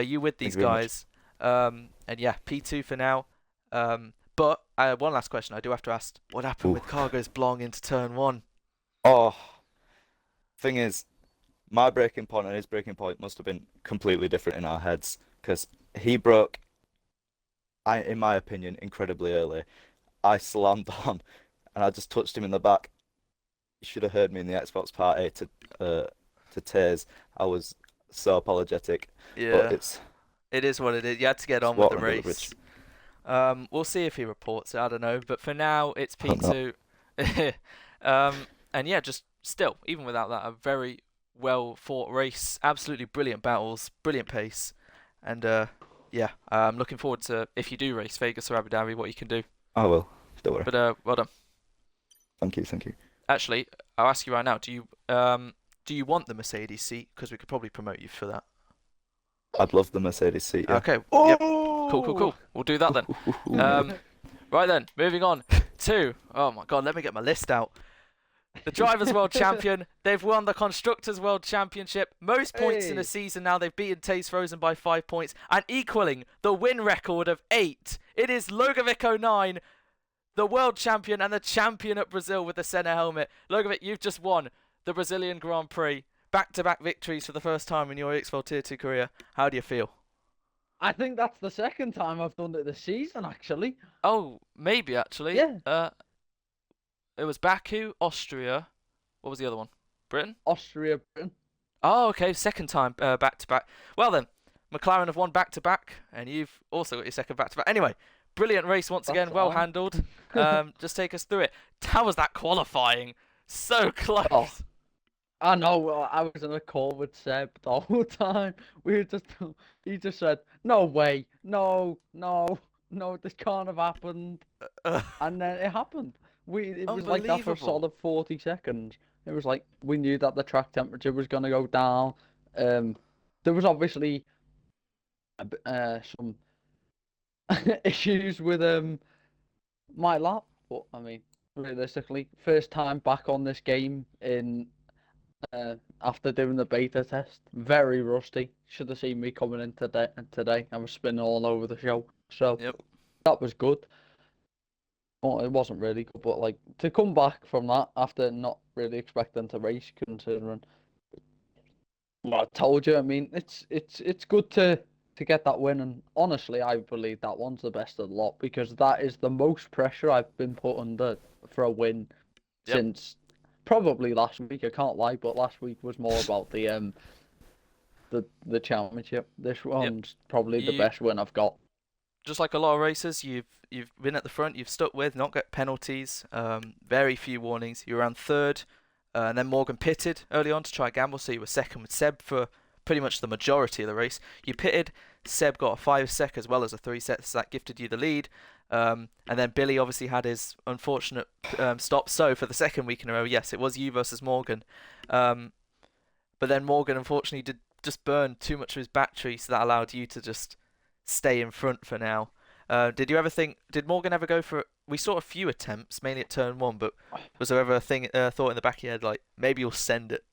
you with these guys. And yeah, P2 for now. But one last question I do have to ask: what happened with Cargo's blong into turn 1? Oh, thing is, my breaking point and his breaking point must have been completely different in our heads, because he broke, in my opinion, incredibly early. I slammed on, and I just touched him in the back. You should have heard me in the Xbox party to tears. I was so apologetic. Yeah, but it is what it is. You had to get on with the race. We'll see if he reports it. I don't know. But for now, it's Hope not. P2. And yeah, just still, even without that, a very well fought race. Absolutely brilliant battles, brilliant pace, and yeah, I'm looking forward to if you do race Vegas or Abu Dhabi, what you can do. I will. Don't worry. But well done. Thank you. Thank you. Actually, I'll ask you right now. Do you want the Mercedes seat? Because we could probably promote you for that. I'd love the Mercedes seat. Yeah. Okay. Yep. Cool. Oh! We'll do that then. Right then, moving on to, oh my God, let me get my list out. The Drivers' World Champion. They've won the Constructors' World Championship. Most points in a season now. They've beaten Taze Frozen by 5 points and equaling the win record of 8. It is Logovic09, the world champion and the champion at Brazil with the Senna helmet. Logovic, you've just won the Brazilian Grand Prix. Back-to-back victories for the first time in your EXFL Tier 2 career. How do you feel? I think that's the second time I've done it this season, actually. Oh, maybe actually. Yeah. It was Baku, Austria. What was the other one? Britain? Austria, Britain. Oh, okay. Second time back-to-back. Well then, McLaren have won back-to-back, and you've also got your second back-to-back. Anyway, brilliant race once again. Well handled. Just take us through it. How was that qualifying? So close. Oh. I know, I was in a call with Seb the whole time. He just said, no way, no, this can't have happened. And then it happened. It was like that for a solid 40 seconds. It was like, we knew that the track temperature was going to go down. There was obviously some issues with my lap, but I mean, realistically, first time back on this game in after doing the beta test, very rusty. Should have seen me coming in today. I was spinning all over the show, so that was good. Well, it wasn't really good, but like to come back from that after not really expecting to race, considering what I told you. I mean, it's good to get that win, and honestly, I believe that one's the best of the lot because that is the most pressure I've been put under for a win since probably last week. I can't lie, but last week was more about the championship. This one's probably the best win I've got. Just like a lot of races, you've been at the front, you've stuck with, not got penalties, very few warnings. You were around third, and then Morgan pitted early on to try a gamble, so you were second with Seb for pretty much the majority of the race. You pitted, Seb got a 5-sec as well as a 3-sec, so that gifted you the lead. And then Billy obviously had his unfortunate stop. So for the second week in a row, yes, it was you versus Morgan. But then Morgan unfortunately did just burn too much of his battery, so that allowed you to just stay in front for now. Did Morgan ever go for? We saw a few attempts, mainly at turn 1, but was there ever a thought in the back of your head like maybe you'll send it?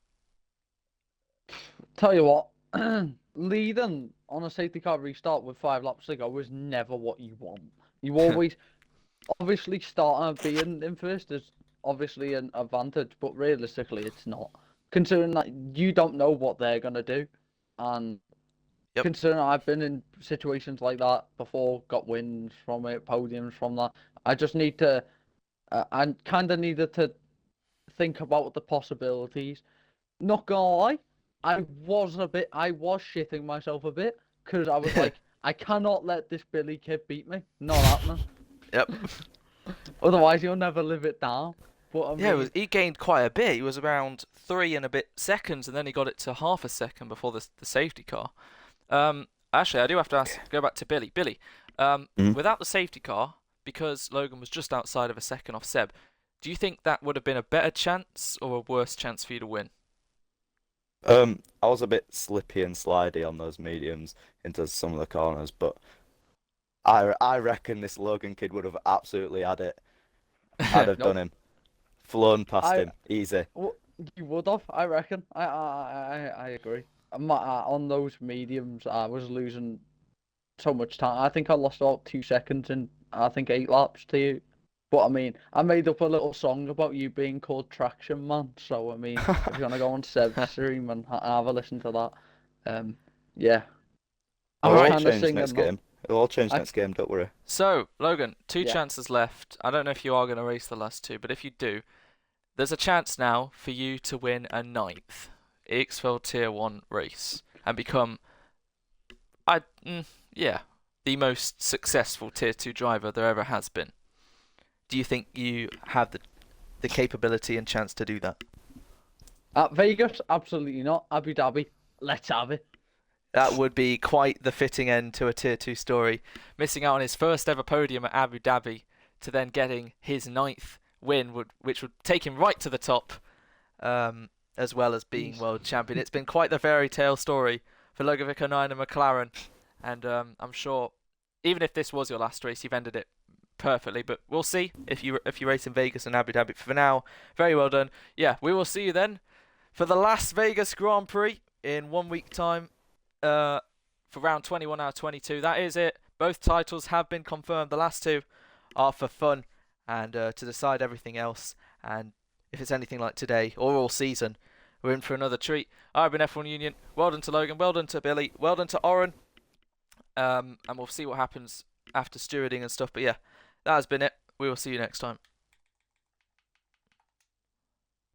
Tell you what, leading on a safety car restart with 5 laps to go was never what you want. You always, obviously, starting being in first is obviously an advantage, but realistically, it's not. Considering that you don't know what they're gonna do, and considering I've been in situations like that before, got wins from it, podiums from that, I just need to, I kind of needed to think about the possibilities. Not gonna lie, I was shitting myself a bit because I was like, I cannot let this Billy kid beat me. Not happening. Yep. Otherwise, you'll never live it down. But I mean, he gained quite a bit. He was around 3 and a bit seconds, and then he got it to half a second before the safety car. Actually, I do have to go back to Billy. Billy, without the safety car, because Logan was just outside of a second off Seb, do you think that would have been a better chance or a worse chance for you to win? I was a bit slippy and slidey on those mediums into some of the corners, but I reckon this Logan kid would have absolutely had it. I'd have done him. Flown past him. Easy. You would have, I reckon. I agree. On those mediums, I was losing so much time. I think I lost about 2 seconds in, I think, 8 laps to you. But I mean, I made up a little song about you being called Traction Man. So I mean, if you're gonna go on Seb's stream and have a listen to that, yeah. It'll all change next game. It'll all change next game. Don't worry. So Logan, 2 chances left. I don't know if you are gonna race the last 2, but if you do, there's a chance now for you to win a 9th EXFL Tier 1 race and become, the most successful Tier 2 driver there ever has been. Do you think you have the capability and chance to do that? At Vegas, absolutely not. Abu Dhabi, let's have it. That would be quite the fitting end to a Tier 2 story. Missing out on his first ever podium at Abu Dhabi to then getting his 9th win, which would take him right to the top, as well as being world champion. It's been quite the fairy tale story for Logovic 09 and McLaren, and I'm sure even if this was your last race, you've ended it perfectly. But we'll see if you race in Vegas and Abu Dhabi. For now, very well done. Yeah, we will see you then for the Las Vegas Grand Prix in 1 week time, for round 21 out of 22. That is it. Both titles have been confirmed. The last two are for fun and to decide everything else. And if it's anything like today or all season, we're in for another treat. I've been F1 Union. Well done to Logan. Well done to Billy. Well done to Oren. And we'll see what happens after stewarding and stuff. But yeah, that has been it. We will see you next time.